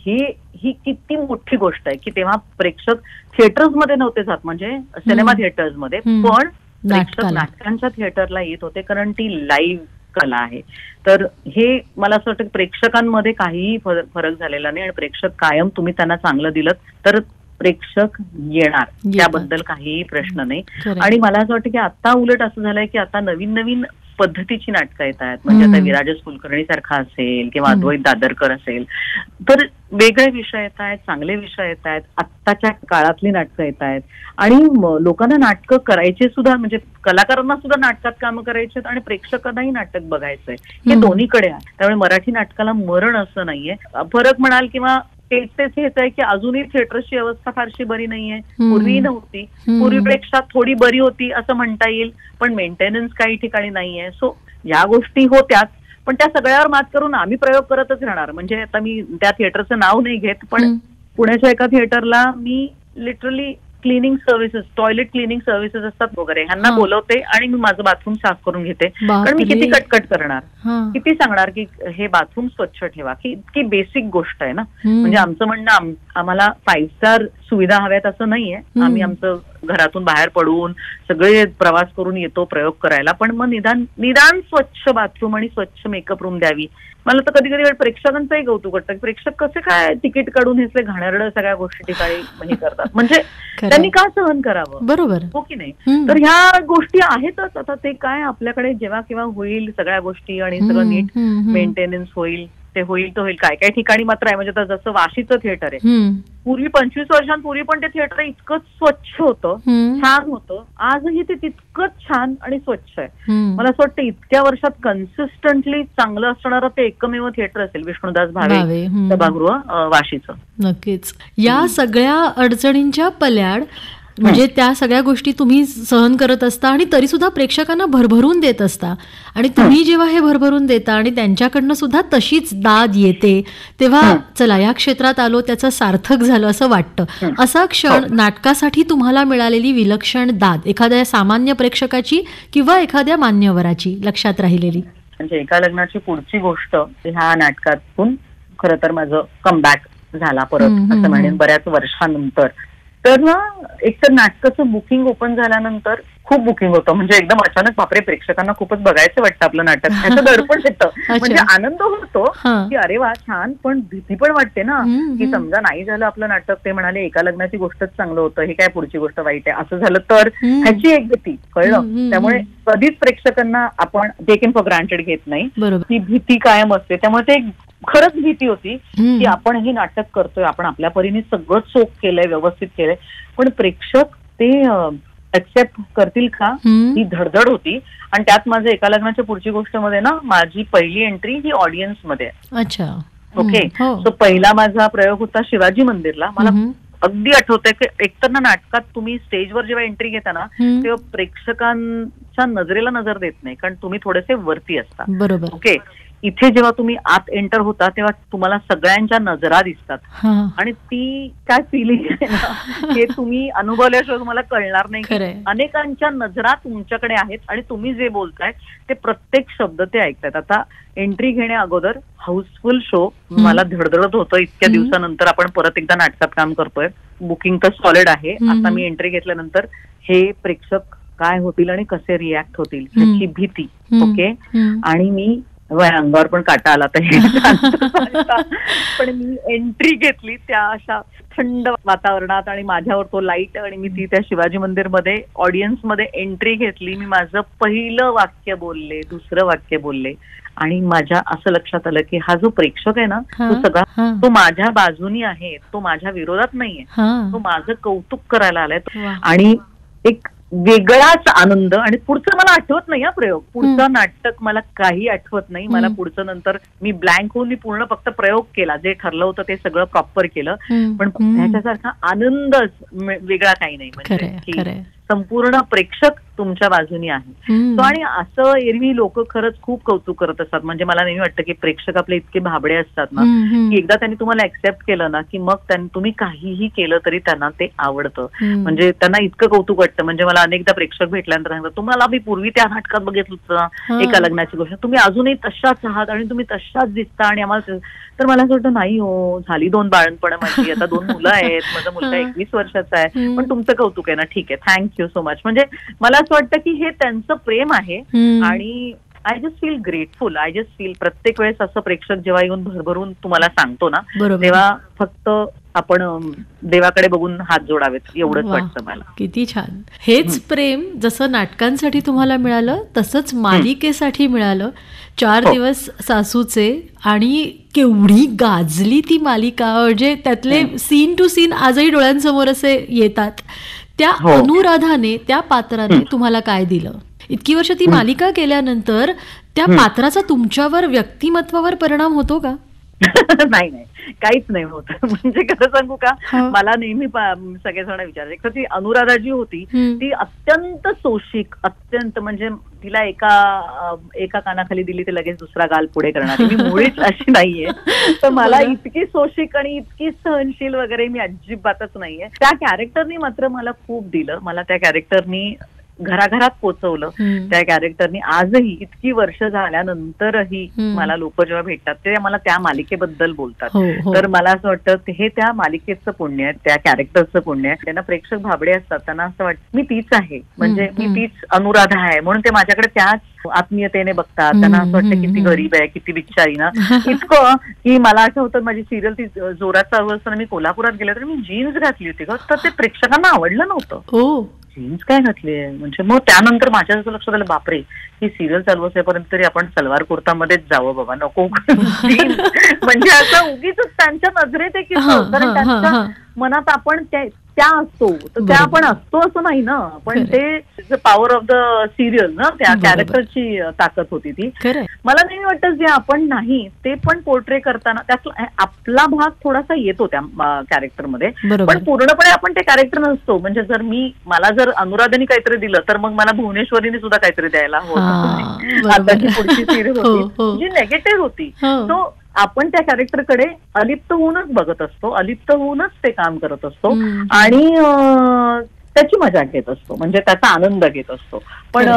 S3: ही किती मोठी गोष्ट आहे की तेव्हा प्रेक्षक थिएटर्स मध्ये नव्हते जात, म्हणजे सिनेमा थिएटर्स मध्ये, पण प्रेक्षक नाटकांच्या थिएटरला येत होते, कारण ती लाईव्ह कला आहे. तर हे मला असं वाटतं की प्रेक्षकांमध्ये काहीही फरक झालेला नाही आणि प्रेक्षक कायम तुम्ही त्यांना चांगलं दिलं तर प्रेक्षक येणार, त्याबद्दल काहीही प्रश्न नाही. आणि मला असं वाटतं की आता उलट असं झालंय की आता नवीन नवीन पद्धतीची नाटकं येत आहेत. म्हणजे आता विराजस कुलकर्णी सारखा असेल किंवा अद्वैत दादरकर असेल, तर वेगळे विषय येत आहेत, चांगले विषय येत आहेत, आत्ताच्या काळातली नाटकं येत आहेत. आणि लोकांना नाटकं करायचे सुद्धा, म्हणजे कलाकारांना सुद्धा नाटकात कामं करायचे आणि प्रेक्षकांनाही नाटक बघायचंय, हे दोन्हीकडे आहे. त्यामुळे मराठी नाटकाला मरण असं नाहीये. फरक म्हणाल किंवा तेच हेच आहे की अजूनही थिएटरची अवस्था फारशी बरी नाहीये, पूर्वी नव्हती, पूर्वीपेक्षा थोडी बरी होती असं म्हणता येईल, पण मेंटेनन्स काही ठिकाणी नाहीये. सो या गोष्टी होत्याच, पण त्या सगळ्यावर मात करून आम्ही प्रयोग करतच राहणार. म्हणजे आता मी त्या थिएटरचं नाव नाही घेत, पण पुण्याच्या एका थिएटरला मी literally cleaning services, toilet cleaning services असतात वगैरे, ह्यांना बोलवते आणि मी माझं बाथरूम साफ करून घेते. कारण मी किती कटकट करणार, किती सांगणार की हे बाथरूम स्वच्छ ठेवा, की इतकी बेसिक गोष्ट आहे ना. म्हणजे आमचं म्हणणं आम्हाला 5 स्टार सुविधा हव्यात असं नाहीये. आम्ही आमचं घरातून बाहेर पडून सगळे प्रवास करून येतो प्रयोग करायला, पण मग निदान स्वच्छ बाथरूम आणि स्वच्छ मेकअप रूम द्यावी. मला तर कधी कधी प्रेक्षकांचंही कौतुक वाटतं की प्रेक्षक कसे काय तिकीट काढून हे घाणेरडं सगळ्या गोष्टी ठिकाणी करतात, म्हणजे त्यांनी का सहन करावं, बरोबर हो की नाही. तर ह्या गोष्टी आहेतच. आता ते काय आपल्याकडे जेव्हा केव्हा होईल सगळ्या गोष्टी आणि सगळं नीट मेंटेनन्स होईल ते होईल तर होईल. काय काय ठिकाणी मात्र आहे, म्हणजे आता जसं वाशीचं थिएटर आहे, पूर्वी 25 वर्षांपूर्वी पण ते थिएटर इतकं स्वच्छ होतं, छान होतं, आजही ते तितकंच छान आणि स्वच्छ आहे. मला असं वाटतं इतक्या वर्षात कन्सिस्टंटली चांगलं असणारं ते एकमेव थिएटर असेल विष्णुदास भावे सभागृह वाशीचं.
S2: नक्कीच. या सगळ्या अडचणींच्या पल्याड म्हणजे त्या सगळ्या गोष्टी तुम्ही सहन करत असता आणि तरी सुद्धा प्रेक्षकांना भरभरून देत असता, आणि तुम्ही जेव्हा हे भरभरून देता आणि त्यांच्याकडनं सुद्धा तशीच दाद येते, तेव्हा चला या क्षेत्रात आलो त्याचं सार्थक झालं असं वाटतं. असा क्षण नाटकासाठी तुम्हाला मिळालेली विलक्षण दाद, एखाद्या सामान्य प्रेक्षकाची किंवा एखाद्या मान्यवराची लक्षात राहिलेली?
S3: म्हणजे एका लग्नाची पुढची गोष्ट ह्या नाटकातून खरं तर माझं कमबॅक झाला परत असं म्हणेन बऱ्याच वर्षानंतर. तर ना एकतर नाटकाचं बुकिंग ओपन झाल्यानंतर खूप बुकिंग होतं, म्हणजे एकदम अचानक बापरे प्रेक्षकांना खूपच बघायचं वाटतं आपलं नाटक, ह्याचं दडपण येतं. म्हणजे आनंद होतो की अरे वा छान, पण भीती पण वाटते ना की समजा नाही झालं आपलं नाटक, ते म्हणाले एका लग्नाची गोष्टच चांगलं होतं, हे काय पुढची गोष्ट वाईट आहे असं झालं तर, ह्याची एक भीती कळलं. त्यामुळे कधीच प्रेक्षकांना आपण टेकन फॉर ग्रांटेड घेत नाही, ती भीती कायम असते. त्यामुळे ते खरंच भीती होती की आपण हे नाटक करतोय, आपण आपल्या परीने सगळं चोख केलंय, व्यवस्थित केलंय, पण प्रेक्षक ते ऍक्सेप्ट करतील का ही धडधड होती. आणि त्यात माझं एका लग्नाच्या पुढची गोष्ट मध्ये ना माझी पहिली एंट्री ही ऑडियन्स मध्ये.
S2: अच्छा.
S3: ओके. सो पहिला माझा प्रयोग होता शिवाजी मंदिरला. मला अगदी आठवतंय की एकतर ना नाटकात तुम्ही स्टेजवर जेव्हा एंट्री घेता ना तेव्हा प्रेक्षकांच्या नजरेला नजर देत नाही, कारण तुम्ही थोडेसे वरती असता.
S2: बरोबर.
S3: ओके. इथे जेव्हा तुम्ही आत एंटर होता तेव्हा तुम्हाला सगळ्यांच्या नजरा दिसतात, आणि ती काय फिलिंग आहे ना हे तुम्ही अनुभवल्याशिवाय तुम्हाला कळणार नाही. अनेकांच्या नजरा तुमच्याकडे आहेत आणि तुम्ही जे बोलताय ते प्रत्येक शब्द ते ऐकतायत. आता एंट्री घेण्या अगोदर हाऊसफुल शो मला धडधडत होतं, इतक्या दिवसानंतर आपण परत एकदा नाटकात काम करतोय, बुकिंग तर सॉलिड आहे, आता मी एंट्री घेतल्यानंतर हे प्रेक्षक काय होतील आणि कसे रिॲक्ट होतील ह्याची भीती. ओके. आणि मी अंगावर पण काटा आला पण मी एंट्री घेतली त्या अशा थंड वातावरणात आणि माझ्यावर तो लाईट, आणि मी ती त्या शिवाजी मंदिर मध्ये ऑडियन्स मध्ये एंट्री घेतली. मी माझं पहिलं वाक्य बोलले, दुसरं वाक्य बोलले, आणि माझ्या असं लक्षात आलं की हा जो प्रेक्षक आहे ना तो सगळा तो माझ्या बाजूनी आहे, तो माझ्या विरोधात नाहीये, तो माझं कौतुक करायला आलाय. आणि एक वेगळाच आनंद. आणि पुढचं मला आठवत नाही हा प्रयोग, पुढचं नाटक मला काही आठवत नाही. मला पुढचं नंतर मी ब्लँक होऊन मी पूर्ण फक्त प्रयोग केला, जे ठरलं होतं ते सगळं प्रॉपर केलं, पण ह्याच्यासारखा आनंदच वेगळा काही नाही. म्हणजे संपूर्ण प्रेक्षक तुमच्या बाजूनी आहे. आणि असं एरवी लोक खरंच खूप कौतुक करत असतात. म्हणजे मला नेहमी वाटतं की प्रेक्षक आपले इतके भाबडे असतात ना की एकदा त्यांनी तुम्हाला ऍक्सेप्ट केलं ना की मग तुम्ही काहीही केलं तरी त्यांना ते आवडतं. म्हणजे त्यांना इतकं कौतुक वाटतं. म्हणजे मला अनेकदा प्रेक्षक भेटल्यानंतर सांगतात तुम्हाला मी पूर्वी त्या नाटकात बघितलं होतं एका लग्नाची गोष्ट, तुम्ही अजूनही तशाच आहात आणि तुम्ही तशाच दिसता. आणि आम्हाला तर मला असं वाटतं नाही हो, झाली 2 बाळणपणं माझी, आता 2 मुलं आहेत, माझा मुलगा 21 वर्षाचा आहे, पण तुमचं कौतुक आहे ना, ठीक आहे, थँक्यू सो मच. म्हणजे मला असं वाटतं की हे त्यांचं प्रेम आहे. आणि I just feel grateful. I just feel प्रत्येक वेळेस असं प्रेक्षक जेव्हा येऊन भरभरून तुम्हाला सांगतो ना तेव्हा फक्त आपण देवाकडे बघून हात जोडावेत एवढंच वाटतं मला.
S2: किती छान. हेच प्रेम जसं नाटकांसाठी तुम्हाला मिळालं तसंच मालिकेसाठी मिळालं. 4 दिवस सासूचे, आणि केवढी गाजली ती मालिका. म्हणजे त्यातले सीन टू सीन आजही डोळ्यांसमोर असे येतात. त्या अनुराधाने, त्या पात्राने तुम्हाला काय दिलं? इतकी वर्ष ती मालिका केल्यानंतर त्या पात्राचा तुमच्यावर, व्यक्तिमत्वावर परिणाम होतो का?
S3: नाही, काहीच नाही होत. म्हणजे खरं सांगू का, मला नेहमी सगळेजण विचारायचे. एक तर ती अनुराधा जी होती ती अत्यंत सोशिक, अत्यंत, म्हणजे तिला एका कानाखाली दिली ते लगेच दुसरा गाल पुढे करणारी मी मुळीच अशी नाहीये. तर मला इतकी सोशिक आणि इतकी सहनशील वगैरे मी अजिबातच नाहीये. त्या कॅरेक्टरनी मात्र मला खूप दिलं. मला त्या कॅरेक्टरनी घराघरात पोचवलं. त्या कॅरेक्टरनी आजही इतकी वर्ष झाल्यानंतरही मला लोक जेव्हा भेटतात ते मला त्या मालिकेबद्दल बोलतात. तर मला असं वाटतं हे त्या मालिकेचं पुण्य आहे, त्या कॅरेक्टरचं पुण्य आहे. त्यांना प्रेक्षक भाबडे असतात, त्यांना असं वाटतं मी तीच आहे, म्हणजे मी तीच अनुराधा आहे, म्हणून ते माझ्याकडे त्याच आत्मीयतेने बघतात. त्यांना असं वाटतं किती गरीब आहे, किती बिचारी ना. इतकं की मला असं होतं माझी सिरियल ती जोरात चालू असताना मी कोल्हापुरात गेले तर मी जीन्स घातली होती ग, तर ते प्रेक्षकांना आवडलं नव्हतं. जीन्स काय घातली आहे म्हणजे. मग त्यानंतर माझ्या असं लक्षात आलं बापरे ही सिरियल चालू असेपर्यंत तरी आपण सलवार कुर्तामध्येच जावं बाबा, नको. म्हणजे असं उगीच त्यांच्या नजरेत आहे की कारण त्यांच्या मनात आपण त्या असतो, तर त्या आपण असतो असं नाही ना, पण ते पॉवर ऑफ द सिरियल ना, त्या कॅरेक्टरची ताकद होती ती. मला नाही वाटतं जे आपण नाही ते पण पोर्ट्रे करताना त्यात आपला भाग थोडासा येतो त्या कॅरेक्टरमध्ये, पण पूर्णपणे आपण ते कॅरेक्टर नसतो. म्हणजे जर मला जर अनुराधाने काहीतरी दिलं तर मग मला भुवनेश्वरीने सुद्धा काहीतरी द्यायला होतं. आताची पुढची सिरियल होती जी नेगेटिव्ह होती, तो आपण त्या कॅरेक्टरकडे अलिप्त होऊनच बघत असतो, अलिप्त होऊनच ते काम करत असतो. आणि त्याची मजा घेत असतो, म्हणजे त्याचा आनंद घेत असतो. पण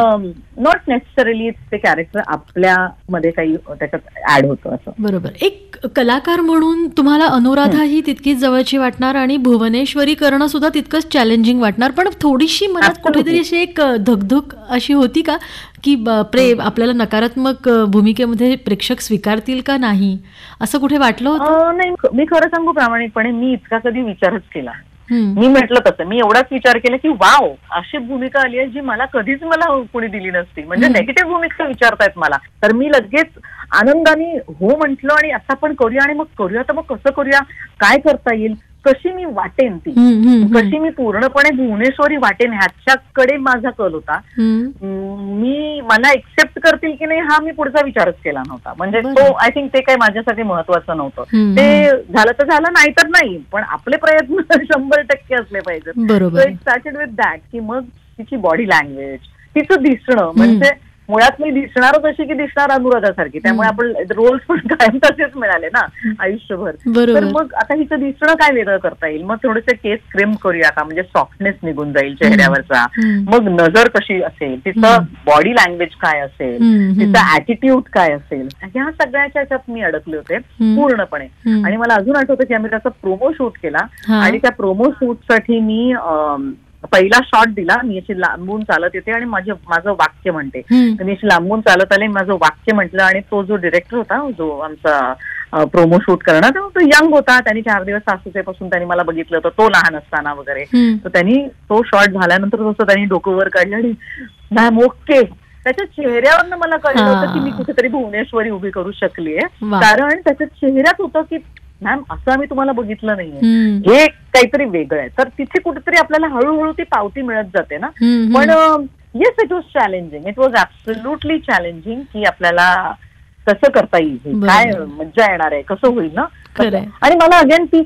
S3: नॉट नेसेसरीली ते कॅरेक्टर आपल्यामध्ये काही त्याच्यात ऍड होतं असं.
S2: बरोबर. एक कलाकार म्हणून तुम्हाला अनुराधा ही तितकीच जवळची वाटणार आणि भुवनेश्वरी करणं सुद्धा तितकंच चॅलेंजिंग वाटणार, पण थोडीशी मनात कुठेतरी अशी एक धकधक अशी होती का की बापरे आपल्याला नकारात्मक भूमिकेमध्ये प्रेक्षक स्वीकारतील का नाही, असं कुठे वाटलं होतं?
S3: नाही, मी खरं सांगू प्रामाणिकपणे मी इतका कधी विचारच केला. मी म्हटलं तसं, मी एवढाच विचार केला की वाव, अशी भूमिका आली आहे जी मला कधीच कोणी दिली नसती, म्हणजे नेगेटिव्ह भूमिका विचारतायत मला, तर मी लगेच आनंदाने हो म्हंटल आणि आता पण करूया, आणि मग करूया तर मग कसं करूया, काय करता येईल, कशी मी वाटेन ती, कशी मी पूर्णपणे भुवनेश्वरी वाटेन ह्याच्याकडे माझा कल होता. मला एक्सेप्ट करतील की नाही हा मी पुढचा विचारच केला नव्हता, म्हणजे तो आय थिंक ते काही माझ्यासाठी महत्वाचं नव्हतं. ते झालं तर झालं, नाही तर नाही, पण आपले प्रयत्न 100% असले पाहिजेत. So it started with that, की मग तिची बॉडी लँग्वेज, तिचं दिसणं, म्हणजे मुळात मी दिसणारच अशी की दिसणार अनुराधासारखी, त्यामुळे आपण रोल्स पण कायम तसेच मिळाले ना आयुष्यभर. तर मग आता हिचं दिसणं काय वेगळं करता येईल, मग थोडेसे केस क्रिम करूया का, म्हणजे सॉफ्टनेस निघून जाईल चेहऱ्यावरचा, मग नजर कशी असेल, तिचं बॉडी लँग्वेज काय असेल, तिचा ऍटिट्यूड काय असेल, ह्या सगळ्याच्या ह्याच्यात मी अडकले होते पूर्णपणे. आणि मला अजून आठवतं की आम्ही त्याचा प्रोमो शूट केला, आणि त्या प्रोमो शूटसाठी मी पहिला शॉट दिला, मी अशी लांबून चालत येते आणि माझं वाक्य म्हणते, मी अशी लांबून चालत आले, माझं वाक्य म्हटलं, आणि तो जो डिरेक्टर होता, जो आमचा प्रोमो शूट करणार, तो यंग होता, त्यांनी 4 दिवस सासूचेपासून त्यांनी मला बघितलं होतं, तो लहान असताना वगैरे, तर त्यांनी तो शॉट झाल्यानंतर तसं त्यांनी डोकं वर काढलं आणि मॅम ओके, त्याच्या चेहऱ्यावरनं मला कळलं होतं की मी कुठेतरी भुवनेश्वरी उभी करू शकलीये, कारण त्याच्या चेहऱ्यात होतं की मॅम असं आम्ही तुम्हाला बघितलं नाहीये, हे काहीतरी वेगळं आहे. तर तिथे कुठेतरी आपल्याला हळूहळू ती पावती मिळत जाते ना. पण yes, it was challenging, it was absolutely challenging, की आपल्याला कसं करता येईल, काय मज्जा येणार आहे, कसं होईल ना. आणि मला अगेन ती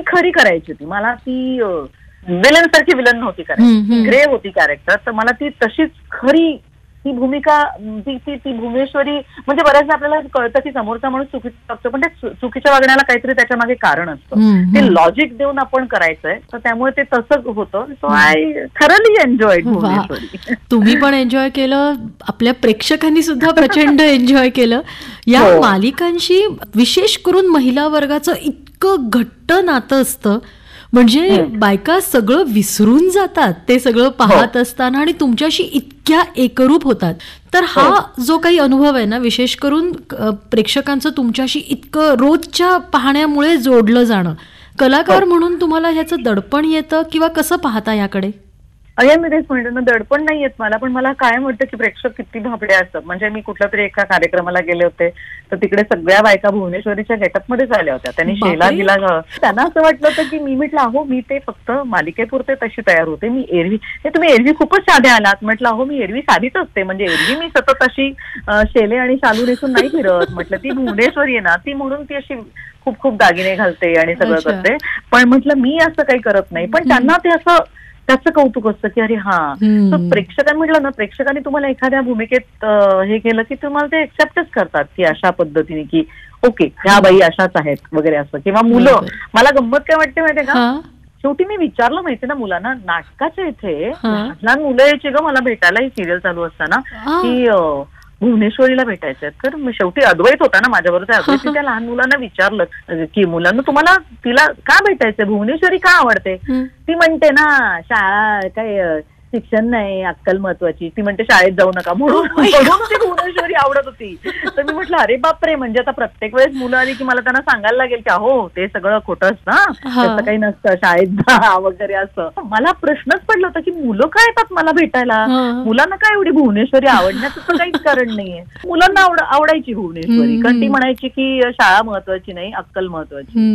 S3: खरी करायची होती, मला ती विलन सारखी विलन नव्हती करायची, ग्रे होती कॅरेक्टर, तर मला ती तशीच खरी ती भूमिका, ती भुवनेश्वरी, म्हणजे बऱ्याचदा आपल्याला कळतं की समोरचा माणूस चुकीचा असतो, पण त्या चुकीच्या वागण्याला काहीतरी त्याच्या मागे कारण असतं, ते लॉजिक देऊन आपण करायचंय, तर त्यामुळे ते तसंच होतं. So I thoroughly enjoyed Bhuvaneshwari.
S2: तुम्ही पण एन्जॉय केलं, आपल्या प्रेक्षकांनी सुद्धा प्रचंड एन्जॉय केलं. या मालिकांशी विशेष करून महिला वर्गाचं इतकं घट्ट नातं असतं, म्हणजे बायका सगळं विसरून जातात ते सगळं पाहत असताना, आणि तुमच्याशी इतक्या एकरूप होतात. तर हा जो काही अनुभव आहे ना, विशेष करून प्रेक्षकांचं तुमच्याशी इतकं रोजच्या पाहण्यामुळे जोडलं जाणं, कलाकार म्हणून तुम्हाला ह्याचं दडपण येतं किंवा कसं पाहता याकडे?
S3: अगेन मी तेच म्हणते ना, दडपण नाही येत मला, पण मला कायम वाटतं की प्रेक्षक किती भाबडे असतात. म्हणजे मी कुठल्या तरी एका कार्यक्रमाला गेले होते, तर तिकडे सगळ्या बायका भुवनेश्वरीच्या गेटअपमध्येच आल्या होत्या, त्यांनी शेला दिला, त्यांना असं वाटलं होतं की मी म्हटलं अहो मी ते फक्त मालिकेपुरते तशी तयार होते, मी एरवी, तुम्ही एरवी खूपच साधे आलात, म्हटलं अहो मी एरवी साधीच असते, म्हणजे एरवी मी सतत अशी शेले आणि शालू नेसून नाही फिरत, म्हटलं ती भुवनेश्वरी आहे ना, ती म्हणून ती अशी खूप खूप दागिने घालते आणि सगळं करते, पण म्हटलं मी असं काही करत नाही. पण त्यांना ते असं त्याचं कौतुक असतं की अरे हा, प्रेक्षकांनी म्हटलं ना, प्रेक्षकांनी तुम्हाला एखाद्या भूमिकेत हे केलं की तुम्हाला ते एक्सेप्टच करतात की अशा पद्धतीने की ओके ह्या बाई अशाच आहेत वगैरे असं. किंवा मुलं, मला गंमत काय वाटते माहितीये का, शेवटी मी विचारलं माहितीये ना मुलांना, नाटकाच्या इथे लहान मुलं यायची ग मला भेटायला, ही सिरियल चालू असताना, की भुवनेश्वरीला भेटायचं, तर शेवटी अद्वैत होता ना माझ्याबरोबर, अद्वैत त्या लहान मुलांना विचारलं की मुलांना तुम्हाला तिला का भेटायचंय, भुवनेश्वरी का आवडते, ती म्हणते ना शाळा काय शिक्षण नाही, अक्कल महत्वाची, ती म्हणते शाळेत जाऊ नका, म्हणून ती भुवनेश्वरी आवडत होती. तर मी म्हटलं अरे बापरे, म्हणजे आता प्रत्येक वेळेस मुलं आली की मला त्यांना सांगायला लागेल की अहो ते सगळं खोटं असतं, तसं काही नसतं, शाळेत जा वगैरे असं. मला प्रश्नच पडला होता की मुलं काय येतात मला भेटायला, मुलांना काय एवढी भुवनेश्वरी आवडण्याचं काहीच कारण नाहीये. मुलांना आवडायची भुवनेश्वरी, कारण ती म्हणायची की शाळा महत्वाची नाही, अक्कल महत्वाची.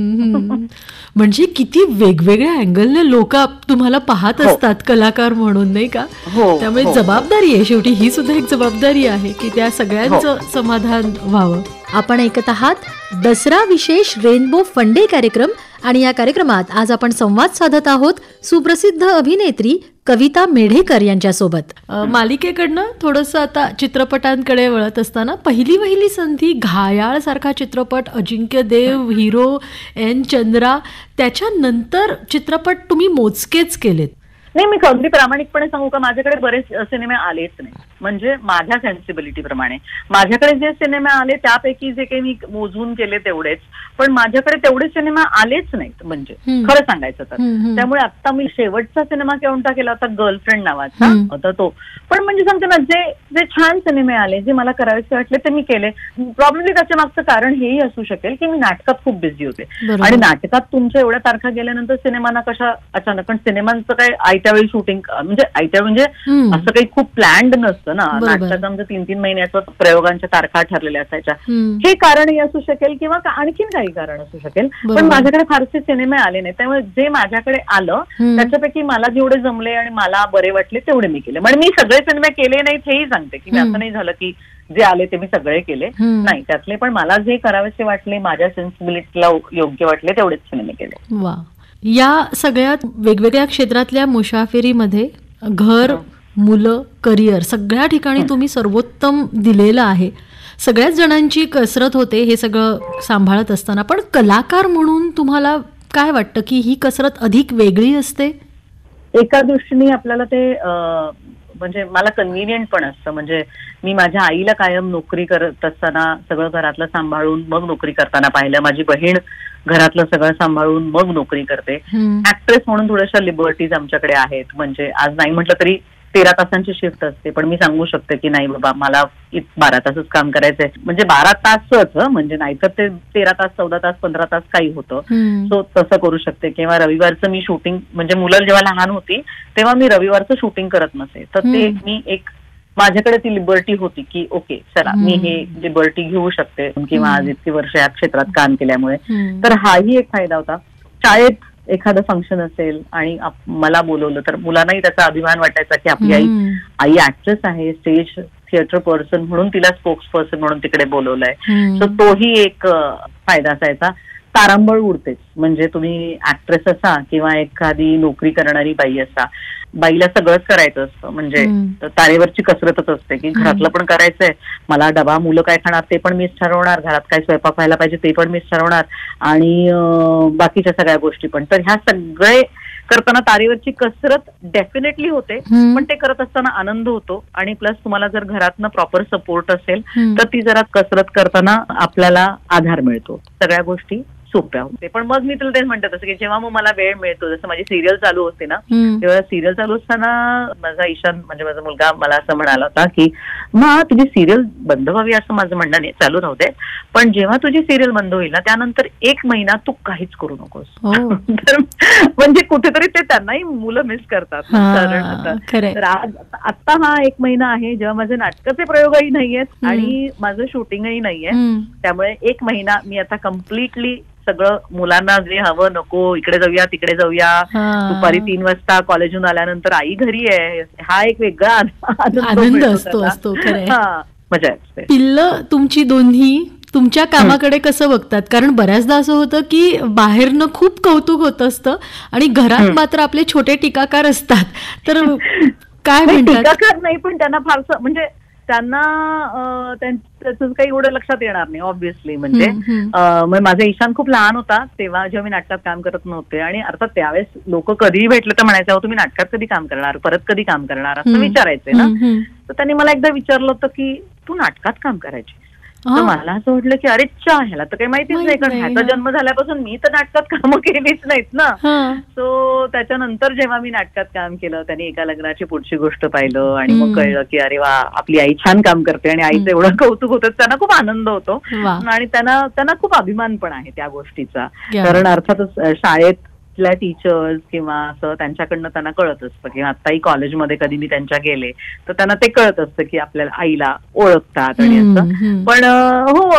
S2: म्हणजे किती वेगवेगळ्या अँगलने लोक तुम्हाला पाहत असतात कलाकार म्हणून, नाही का? त्यामुळे जबाबदारी आहे, शेवटी ही सुद्धा एक जबाबदारी आहे की त्या सगळ्यांचं समाधान व्हावं. आपण ऐकत आहात दसरा विशेष रेनबो फंडे कार्यक्रम, आणि या कार्यक्रमात आज आपण संवाद साधत आहोत सुप्रसिद्ध अभिनेत्री कविता मेढेकर यांच्यासोबत. मालिकेकडनं थोडंसं आता चित्रपटांकडे वळत असताना पहिली संधी घायाळ सारखा चित्रपट, अजिंक्य देव हिरो, एन चंद्रा, त्याच्यानंतर चित्रपट तुम्ही मोजकेच केलेत.
S3: नाही, मी अगदी प्रामाणिकपणे सांगू का, माझ्याकडे बरेच सिनेमे आलेच नाही. म्हणजे माझ्या सेन्सिबिलिटी प्रमाणे माझ्याकडे जे सिनेमे आले त्यापैकी जे काही मी मोजून केले तेवढेच, पण माझ्याकडे तेवढे सिनेमा आलेच नाहीत म्हणजे खरं सांगायचं तर. त्यामुळे आता मी शेवटचा सिनेमा कोणता केला होता, गर्लफ्रेंड नावाचा होता तो. पण म्हणजे सांगते ना, जे जे छान सिनेमे आले, जे मला करायचे वाटले ते मी केले. प्रॉब्लेमली त्याच्या मागचं कारण हेही असू शकेल की मी नाटकात खूप बिझी होते, आणि नाटकात तुमच्या एवढ्या तारखा गेल्यानंतर सिनेमांना कशा अचानक, पण सिनेमांचं काय आयत्या वेळी शूटिंग म्हणजे आयत्या म्हणजे असं काही खूप प्लॅन्ड नसतं ना. नाटकात आमचं 3-3 महिन्याचं प्रयोगांच्या तारखा ठरलेल्या असायच्या. हे कारणही असू शकेल किंवा आणखीन काही कारण असू शकेल, पण माझ्याकडे फारसे सिनेमे आले नाही. त्यामुळे जे माझ्याकडे आलं त्याच्यापैकी मला जेवढे जमले आणि मला बरे वाटले तेवढे मी केले. म्हणजे मी सगळे सिनेमे केले नाहीत हेही सांगते, की असं नाही झालं की जे आले ते मी सगळे केले नाही. त्यातले पण मला जे करावेसे वाटले, माझ्या सेन्सिबिलिटीला योग्य वाटले तेवढेच सिनेमे केले.
S2: वा. या सगळ्यात वेगवेगळ्या क्षेत्रातल्या मुसाफिरीमध्ये घर, मुलं, करिअर सगळ्या ठिकाणी तुम्ही सर्वोत्तम दिलेलं आहे. सगळ्याच जणांची कसरत होते हे सगळं सांभाळत असताना, पण कलाकार म्हणून तुम्हाला काय वाटतं की ही कसरत अधिक वेगळी असते?
S3: एका दृष्टीने आपल्याला ते म्हणजे मला कन्व्हिनियंट पण असतं. म्हणजे मी माझ्या आईला कायम नोकरी करत असताना सगळं घरातलं सांभाळून मग नोकरी करताना पाहिलं. माझी बहीण घरातलं सगळं सांभाळून मग नोकरी करते. ऍक्ट्रेस म्हणून थोड्याशा लिबर्टीज आमच्याकडे आहेत. म्हणजे आज नाही म्हटलं तरी 13 तासांची शिफ्ट असते, पण मी सांगू शकते की नाही बाबा मला 12 तासच काम करायचंय. म्हणजे 12 तासच, म्हणजे नाहीतर ते 13 तास, 14 तास, 15 तास काही होतं. सो तसं करू शकते. किंवा रविवारचं मी शूटिंग, म्हणजे मुलं जेव्हा लहान होती तेव्हा मी रविवारचं शूटिंग करत नसे, तर ते मी एक माझ्याकडे ती लिबर्टी होती की ओके चला मी हे लिबर्टी घेऊ शकते, किंवा आज इतकी वर्ष या क्षेत्रात काम केल्यामुळे. तर हाही एक फायदा होता. शाळेत एखादं फंक्शन असेल आणि मला बोलवलं तर मुलांनाही त्याचा अभिमान वाटायचा की आपली आई ऍक्ट्रेस आहे, स्टेज थिएटर पर्सन म्हणून तिला स्पोक्स पर्सन म्हणून तिकडे बोलवलंय. सो तोही एक फायदा असायचा. तारांबळ उडतेच. म्हणजे तुम्ही ऍक्ट्रेस असा किंवा एखादी नोकरी करणारी बाई असा, बाईला सगळंच करायचं असतं. म्हणजे तारेवरची कसरतच असते की घरातलं पण करायचंय, मला डबा, मुलं काय खाणार ते पण मीच ठरवणार, घरात काय स्वयंपाक व्हायला पाहिजे ते पण मीच ठरवणार, आणि बाकीच्या सगळ्या गोष्टी पण. तर ह्या सगळे करताना तारेवरची कसरत डेफिनेटली होते, पण ते करत असताना आनंद होतो. आणि प्लस तुम्हाला जर घरातनं प्रॉपर सपोर्ट असेल तर ती जरा कसरत करताना आपल्याला आधार मिळतो, सगळ्या गोष्टी सोप्या होते. पण मग मी तुला तेच म्हणते तसं की जेव्हा मग मला वेळ मिळतो, जसं माझी सिरियल चालू होते ना, तेव्हा सिरियल चालू असताना माझा ईशान म्हणजे माझा मुलगा मला असं म्हणाला होता की मा तुझी सिरियल बंद व्हावी असं माझं म्हणणं नाही, चालू राहू दे, पण जेव्हा तुझी सिरियल बंद होईल ना त्यानंतर 1 महिना तू काहीच करू नकोस. तर म्हणजे कुठेतरी ते त्यांनाही मुलं मिस करतात. तर आज आता हा 1 महिना आहे जेव्हा माझे नाटकाचे प्रयोगही नाहीयेत आणि माझं शूटिंगही नाहीये. त्यामुळे 1 महिना मी आता कम्प्लिटली सगळं मुलांना जे हवं नको, इकडे जाऊया तिकडे जाऊया, दुपारी 3 वाजता कॉलेजून आल्यानंतर आई घरी आहे, हा एक वेगळा
S2: आनंद असतो.
S3: मजा असते.
S2: पिल्लं तुमची दोन्ही तुमच्या कामाकडे कसं बघतात? कारण बऱ्याचदा असं होतं की बाहेरनं खूप कौतुक होत असतं आणि घरात मात्र आपले छोटे टीकाकार असतात. तर काय म्हणतात?
S3: टीकाकार नाही, पण त्यांना फारसं म्हणजे त्यांना त्याचं काही एवढं लक्षात येणार नाही ऑब्व्हियसली. म्हणजे माझा ईशान खूप लहान होता तेव्हा जेव्हा मी नाटकात काम करत नव्हते, आणि अर्थात त्यावेळेस लोक कधीही भेटले तर म्हणायचे तुम्ही नाटकात कधी काम करणार, परत कधी काम करणार असं विचारायचे ना. तर त्यांनी मला एकदा विचारलं होतं की तू नाटकात काम करायची. तर मला असं वाटलं की अरे ह्याला तर काही माहितीच नाही, कारण ह्याचा जन्म झाल्यापासून मी तर नाटकात कामं केलीच नाहीत ना. सो त्याच्यानंतर जेव्हा मी नाटकात काम केलं त्यांनी एका लग्नाची पुढची गोष्ट पाहिलं आणि मग कळलं की अरे वा आपली आई छान काम करते, आणि आईचं एवढं कौतुक होतं. त्यांना खूप आनंद होतो आणि त्यांना खूप अभिमान पण आहे त्या गोष्टीचा. कारण अर्थातच शाळेत टीचर्स किंवा असं त्यांच्याकडनं त्यांना कळत असतं, किंवा आताही कॉलेजमध्ये कधी मी त्यांच्या गेले तर त्यांना ते कळत असतं की आपल्याला आईला ओळखतात आणि असं. पण हो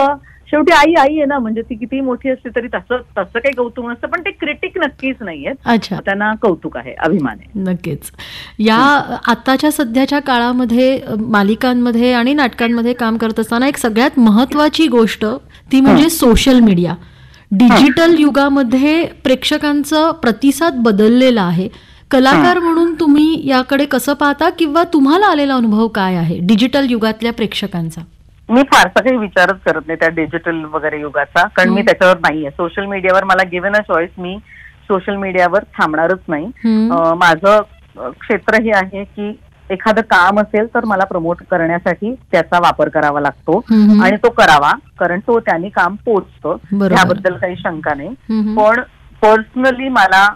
S3: शेवटी आई आहे ना, म्हणजे ती किती मोठी असते तरी तसं काही कौतुक नसतं, पण ते क्रिटिक नक्कीच नाहीयेत. त्यांना कौतुक आहे, अभिमान आहे.
S2: नक्कीच. या आताच्या सध्याच्या काळामध्ये मालिकांमध्ये आणि नाटकांमध्ये काम करत असताना एक सगळ्यात महत्वाची गोष्ट ती म्हणजे सोशल मीडिया. डिजिटल युगामध्ये प्रेक्षकांचा प्रतिसाद बदललेला आहे. कलाकार म्हणून तुम्ही याकडे कसं पाहता, किंवा तुम्हाला आलेला अनुभव काय आहे डिजिटल युगातल्या प्रेक्षकांचा?
S3: मी फारसा काही विचारच करत नाही त्या डिजिटल वगैरे युगाचा, कारण मी त्याच्यावर नाहीये. सोशल मीडियावर मला given a choice, me social मीडियावर थांबणारच नाही. माझं क्षेत्र हे आहे की एखादं काम असेल तर मला प्रमोट करण्यासाठी त्याचा वापर करावा लागतो आणि तो करावा, कारण तो त्यांनी काम पोचतं, त्याबद्दल काही शंका नाही. पण पर्सनली मला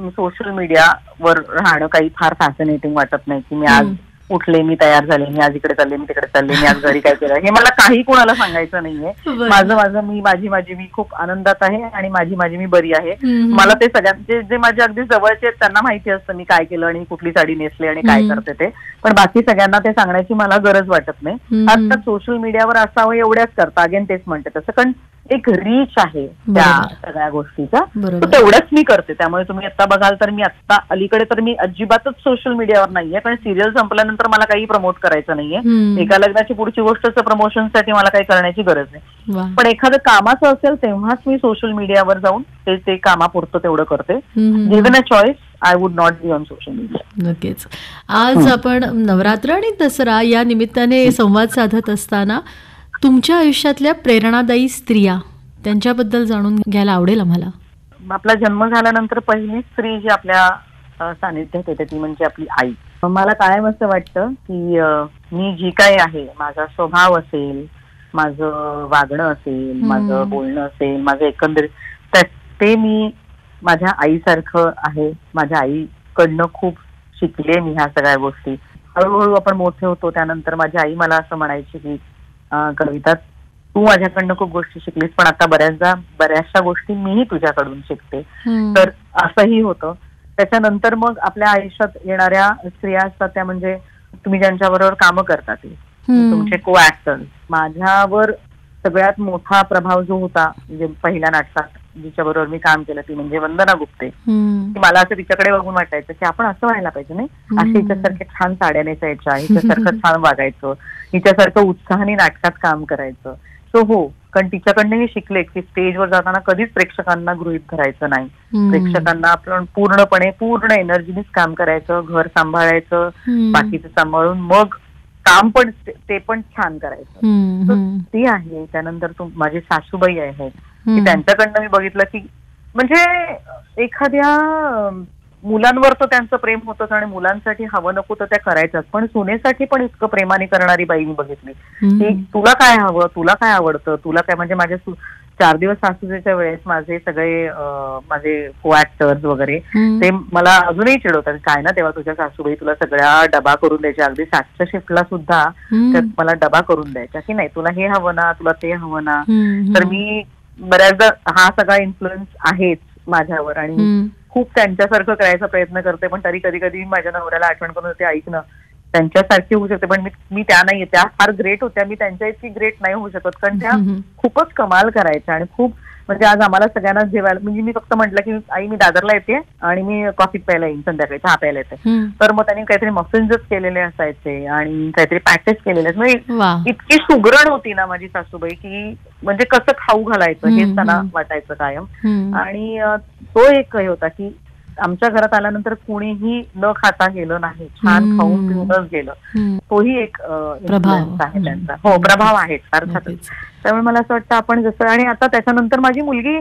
S3: सोशल मीडियावर राहणं काही फार फॅसिनेटिंग वाटत नाही की मी आज उठले, मी तयार झाले, मी आज इकडे चालले, मी तिकडे चालले, मी आज घरी काय केलं, हे मला काही कोणाला सांगायचं नाहीये. माझं मी माझी खूप आनंदात आहे आणि माझी मी बरी आहे. मला ते सगळ्यांचे जे माझे अगदी जवळचे आहेत त्यांना माहिती असतं मी काय केलं आणि कुठली साडी नेसली आणि काय करते ते, पण बाकी सगळ्यांना ते सांगण्याची मला गरज वाटत नाही. आता सोशल मीडियावर असावं एवढ्याच करता, अगेन तेच म्हणते तसं, कारण एक रीच आहे त्या सगळ्या गोष्टीचा, तेवढंच मी करते. त्यामुळे तुम्ही आता बघाल तर मी आता अलीकडे तर मी अजिबातच सोशल मीडियावर नाहीये, कारण सिरियल संपल्यानंतर मला काही प्रमोट करायचं नाहीये. एका लग्नाची पुढची गोष्टचं प्रमोशनसाठी मला काही करण्याची गरज नाही. पण एखादं कामाचं असेल तेव्हाच मी सोशल मीडियावर जाऊन ते कामापुरतं तेवढं करते. Given a choice I would not be on social media.
S2: नक्कीच. आज आपण नवरात्र आणि दसरा या निमित्ताने संवाद साधत असताना तुमच्या आयुष्यातल्या प्रेरणादायी स्त्रिया त्यांच्याबद्दल जाणून घ्यायला आवडेल आम्हाला.
S3: आपला जन्म झाल्यानंतर पहिली स्त्री जी आपल्या सानिध्यात येते ती म्हणजे आपली आई. मला कायम असं वाटतं की मी जी काय आहे, माझा स्वभाव असेल, माझं वागणं असेल, माझं बोलणं असेल, माझं एकंदरीत ते मी माझ्या आईसारखं आहे. माझ्या आईकडनं खूप शिकले मी ह्या सगळ्या गोष्टी. हळूहळू आपण मोठे होतो त्यानंतर माझी आई मला असं म्हणायची की कविता, तू माझ्याकडनं खूप गोष्टी शिकलीस, पण आता बऱ्याचशा गोष्टी मीही तुझ्याकडून शिकते. तर असंही होतं. त्याच्यानंतर मग आपल्या आयुष्यात येणाऱ्या स्त्रिया असतात त्या म्हणजे तुम्ही ज्यांच्याबरोबर कामं करता ते तुमचे को ऍक्टर्स. माझ्यावर सगळ्यात मोठा प्रभाव जो होता म्हणजे पहिल्या नाटकात जिच्या बरोबर मी काम केलं ती म्हणजे वंदना गुप्ते. मला असं तिच्याकडे बघून वाटायचं की आपण असं व्हायला पाहिजे नाही, अशी हिच्यासारख्या छान साड्या नेसायच्या, हिच्यासारखं छान वागायचं, हिच्यासारखं उत्साहाने नाटकात काम करायचं. सो हो, कारण तिच्याकडनंही शिकले की स्टेजवर जाताना कधीच प्रेक्षकांना गृहीत धरायचं नाही. प्रेक्षकांना आपण पूर्ण एनर्जीनेच काम करायचं, घर सांभाळायचं, बाकीचं सांभाळून मग काम पण ते पण छान करायचं. ती आहे. त्यानंतर माझी सासूबाई आहेत की त्यांच्याकडनं मी बघितलं की म्हणजे एखाद्या मुलांवर तर त्यांचं प्रेम होतंच आणि मुलांसाठी हवं नको तर त्या करायच्याच, पण सुनेसाठी पण इतकं प्रेमाने करणारी बाई मी बघितली की तुला काय हवं, तुला काय आवडतं, तुला काय. म्हणजे माझे 4 दिवस सासूजेच्या वेळेस माझे सगळे माझे को ऍक्टर्स वगैरे ते मला अजूनही चिडवतात, काय ना तेव्हा तुझ्या सासूबाई तुला सगळ्या डबा करून द्यायच्या, अगदी 7च्या शिफ्टला सुद्धा त्यात मला डबा करून द्यायच्या की नाही तुला हे हवं ना, तुला ते हवं ना. तर मी बऱ्याचदा हा सगळा इन्फ्लुएन्स आहेच माझ्यावर आणि खूप त्यांच्यासारखं करायचा प्रयत्न करते, पण तरी कधी कधी माझ्या नवऱ्याला आठवण करून होते, ऐक ना त्यांच्यासारखी होऊ शकते पण मी त्या नाहीये, त्या फार ग्रेट होत्या, मी त्यांच्या इतकी ग्रेट नाही होऊ शकत, कारण त्या खूपच कमाल करायच्या. आणि खूप म्हणजे आज आम्हाला सगळ्यांना जेवायला म्हणजे मी फक्त म्हटलं की आई मी दादरला येते आणि मी कॉफी प्यायला येईन, संध्याकाळी चहा प्यायला येते, तर मग त्यांनी काहीतरी मफिन्सच केलेले असायचे आणि काहीतरी पॅकेज केलेले. म्हणजे इतकी सुगरण होती ना माझी सासूबाई की म्हणजे कसं खाऊ घालायचं हेच त्यांना वाटायचं कायम. आणि तो एक हे होता की आमच्या घरात आल्यानंतर कुणीही न खाता गेलं नाही, छान खाऊन पिऊनच गेलं. तोही एक इन्फ्लुएन्स आहे त्यांचा. हो, प्रभाव आहे अर्थातच. त्यामुळे मला असं वाटतं आपण जसं. आणि आता त्याच्यानंतर माझी मुलगी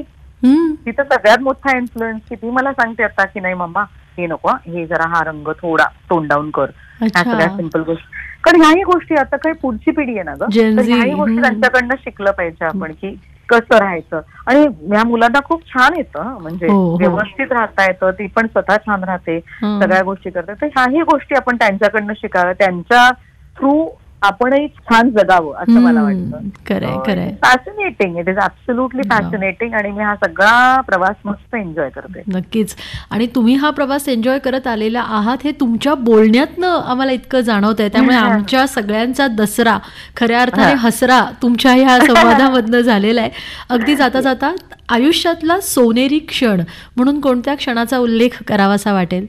S3: तिथं सगळ्यात मोठा इन्फ्लुएन्स की ती मला सांगते आता की नाही मम्मा हे नको, हे जरा हा रंग थोडा टोन डाऊन कर, ह्या सगळ्या सिंपल गोष्टी. कारण ह्याही गोष्टी आता काही पुढची पिढी आहे ना ग, तर ह्याही गोष्टी त्यांच्याकडनं शिकलं पाहिजे आपण की कसं राहायचं. आणि या मुलांना खूप छान येतं, म्हणजे व्यवस्थित राहता येतं, ती पण स्वतः छान राहते, सगळ्या गोष्टी करते. तर ह्याही गोष्टी आपण त्यांच्याकडनं शिकाव्या, त्यांच्या थ्रू आपणही छान जगावं असं मला वाटतं.
S2: खरंय.
S3: Fascinating, it is absolutely fascinating. आणि मी हा सगळा प्रवास मस्त एन्जॉय करते.
S2: नक्कीच. आणि तुम्ही हा प्रवास एन्जॉय करत आलेला आहात हे तुमच्या बोलण्यातनं आम्हाला इतकं जाणवत आहे. त्यामुळे आमच्या सगळ्यांचा दसरा खऱ्या अर्थाने हसरा तुमच्या ह्या संवादामधनं झालेला आहे. अगदी जाता जाता आयुष्यातला सोनेरी क्षण म्हणून कोणत्या क्षणाचा उल्लेख करावासा वाटेल?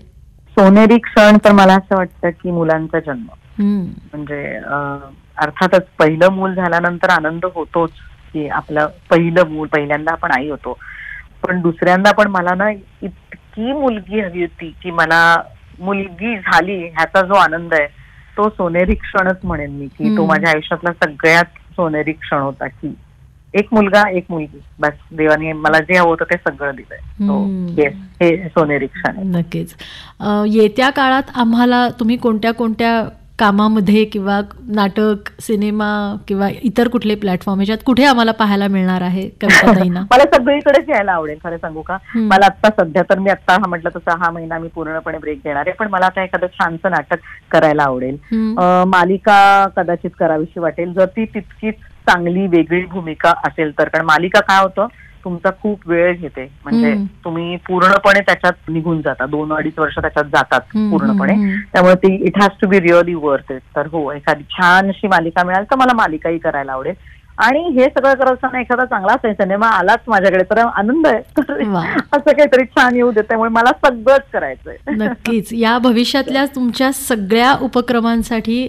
S3: सोनेरी क्षण तर मला असं वाटतं की मुलांचा जन्म. म्हणजे अर्थातच पहिलं मूल झाल्यानंतर आनंद होतोच की आपलं पहिलं मूल, पहिल्यांदा आपण आई होतो, पण दुसऱ्यांदा पण मला ना इतकी मुलगी हवी होती की मला मुलगी झाली ह्याचा जो आनंद आहे तो सोनेरी क्षणच म्हणेन मी की तो माझ्या आयुष्यातला सगळ्यात सोनेरी क्षण होता की एक मुलगा एक मुलगी, बस देवाने मला जे हवं होतं ते सगळं दिलंय. येस, हे सोनेरी क्षण आहे.
S2: नक्कीच. येत्या काळात आम्हाला तुम्ही कोणत्या कोणत्या कामामध्ये किंवा नाटक, सिनेमा किंवा इतर कुठले प्लॅटफॉर्म ह्याच्यात कुठे आम्हाला पाहायला मिळणार आहे कविताताईंना?
S3: मला सगळीकडेच यायला आवडेल खरं सांगू का. मला आता सध्या तर मी आता म्हटलं तसं हा महिना मी पूर्णपणे ब्रेक घेणार आहे, पण मला आता एखादं छानसं नाटक करायला आवडेल. मालिका कदाचित करावीशी वाटेल, जर ती तितकीच चांगली वेगळी भूमिका असेल तर. कारण मालिका काय होतं, तुमचा खूप वेळ घेते, म्हणजे तुम्ही पूर्णपणे त्याच्यात निघून जाता, 2-2.5 वर्ष त्याच्यात जातात पूर्णपणे. त्यामुळे ती it has to be really worth it. तर हो, एखादी छान अशी मालिका मिळाली तर मला मालिकाही करायला आवडेल. आणि हे सगळं करत असताना एखादा चांगला सिनेमा आलाच माझ्याकडे तर आनंद आहे. असं काहीतरी छान येऊ दे, त्यामुळे मला सगळंच करायचंय.
S2: नक्कीच. या भविष्यातल्या तुमच्या सगळ्या उपक्रमांसाठी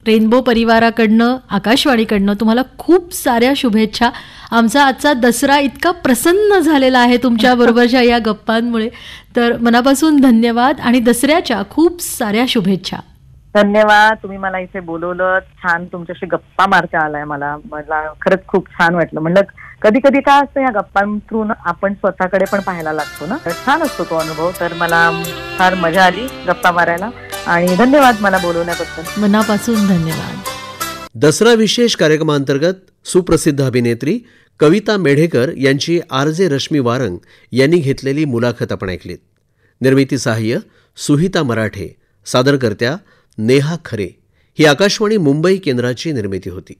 S2: रेनबो परिवाराकडनं, आकाशवाणीकडनं तुम्हाला खूप साऱ्या शुभेच्छा. आमचा आजचा दसरा इतका प्रसन्न झालेला आहे तुमच्याबरोबरच्या या गप्पांमुळे, तर मनापासून धन्यवाद आणि दसऱ्याच्या खूप साऱ्या शुभेच्छा.
S3: धन्यवाद. तुम्ही मला इथे बोलवलं, छान तुमच्याशी गप्पा मारता आलाय. मला खरंच खूप छान वाटलं. म्हणलं कधी कधी काय असतं, या गप्पां थ्रू आपण स्वतःकडे पण पाहायला लागतो ना, तर छान असतो तो अनुभव. तर मला फार मजा आली गप्पा मारायला आणि धन्यवाद मला बोलवण्याबद्दल.
S2: मनापासून धन्यवाद.
S1: दसरा विशेष कार्यक्रमांतर्गत सुप्रसिद्ध अभिनेत्री कविता मेढेकर यांची आरजे रश्मी वारंग यांनी घेतलेली मुलाखत आपण ऐकलीत. निर्मिती सहाय्य सुहिता मराठे, सादरकर्त्या नेहा खरे. ही आकाशवाणी मुंबई केंद्राची निर्मिती होती.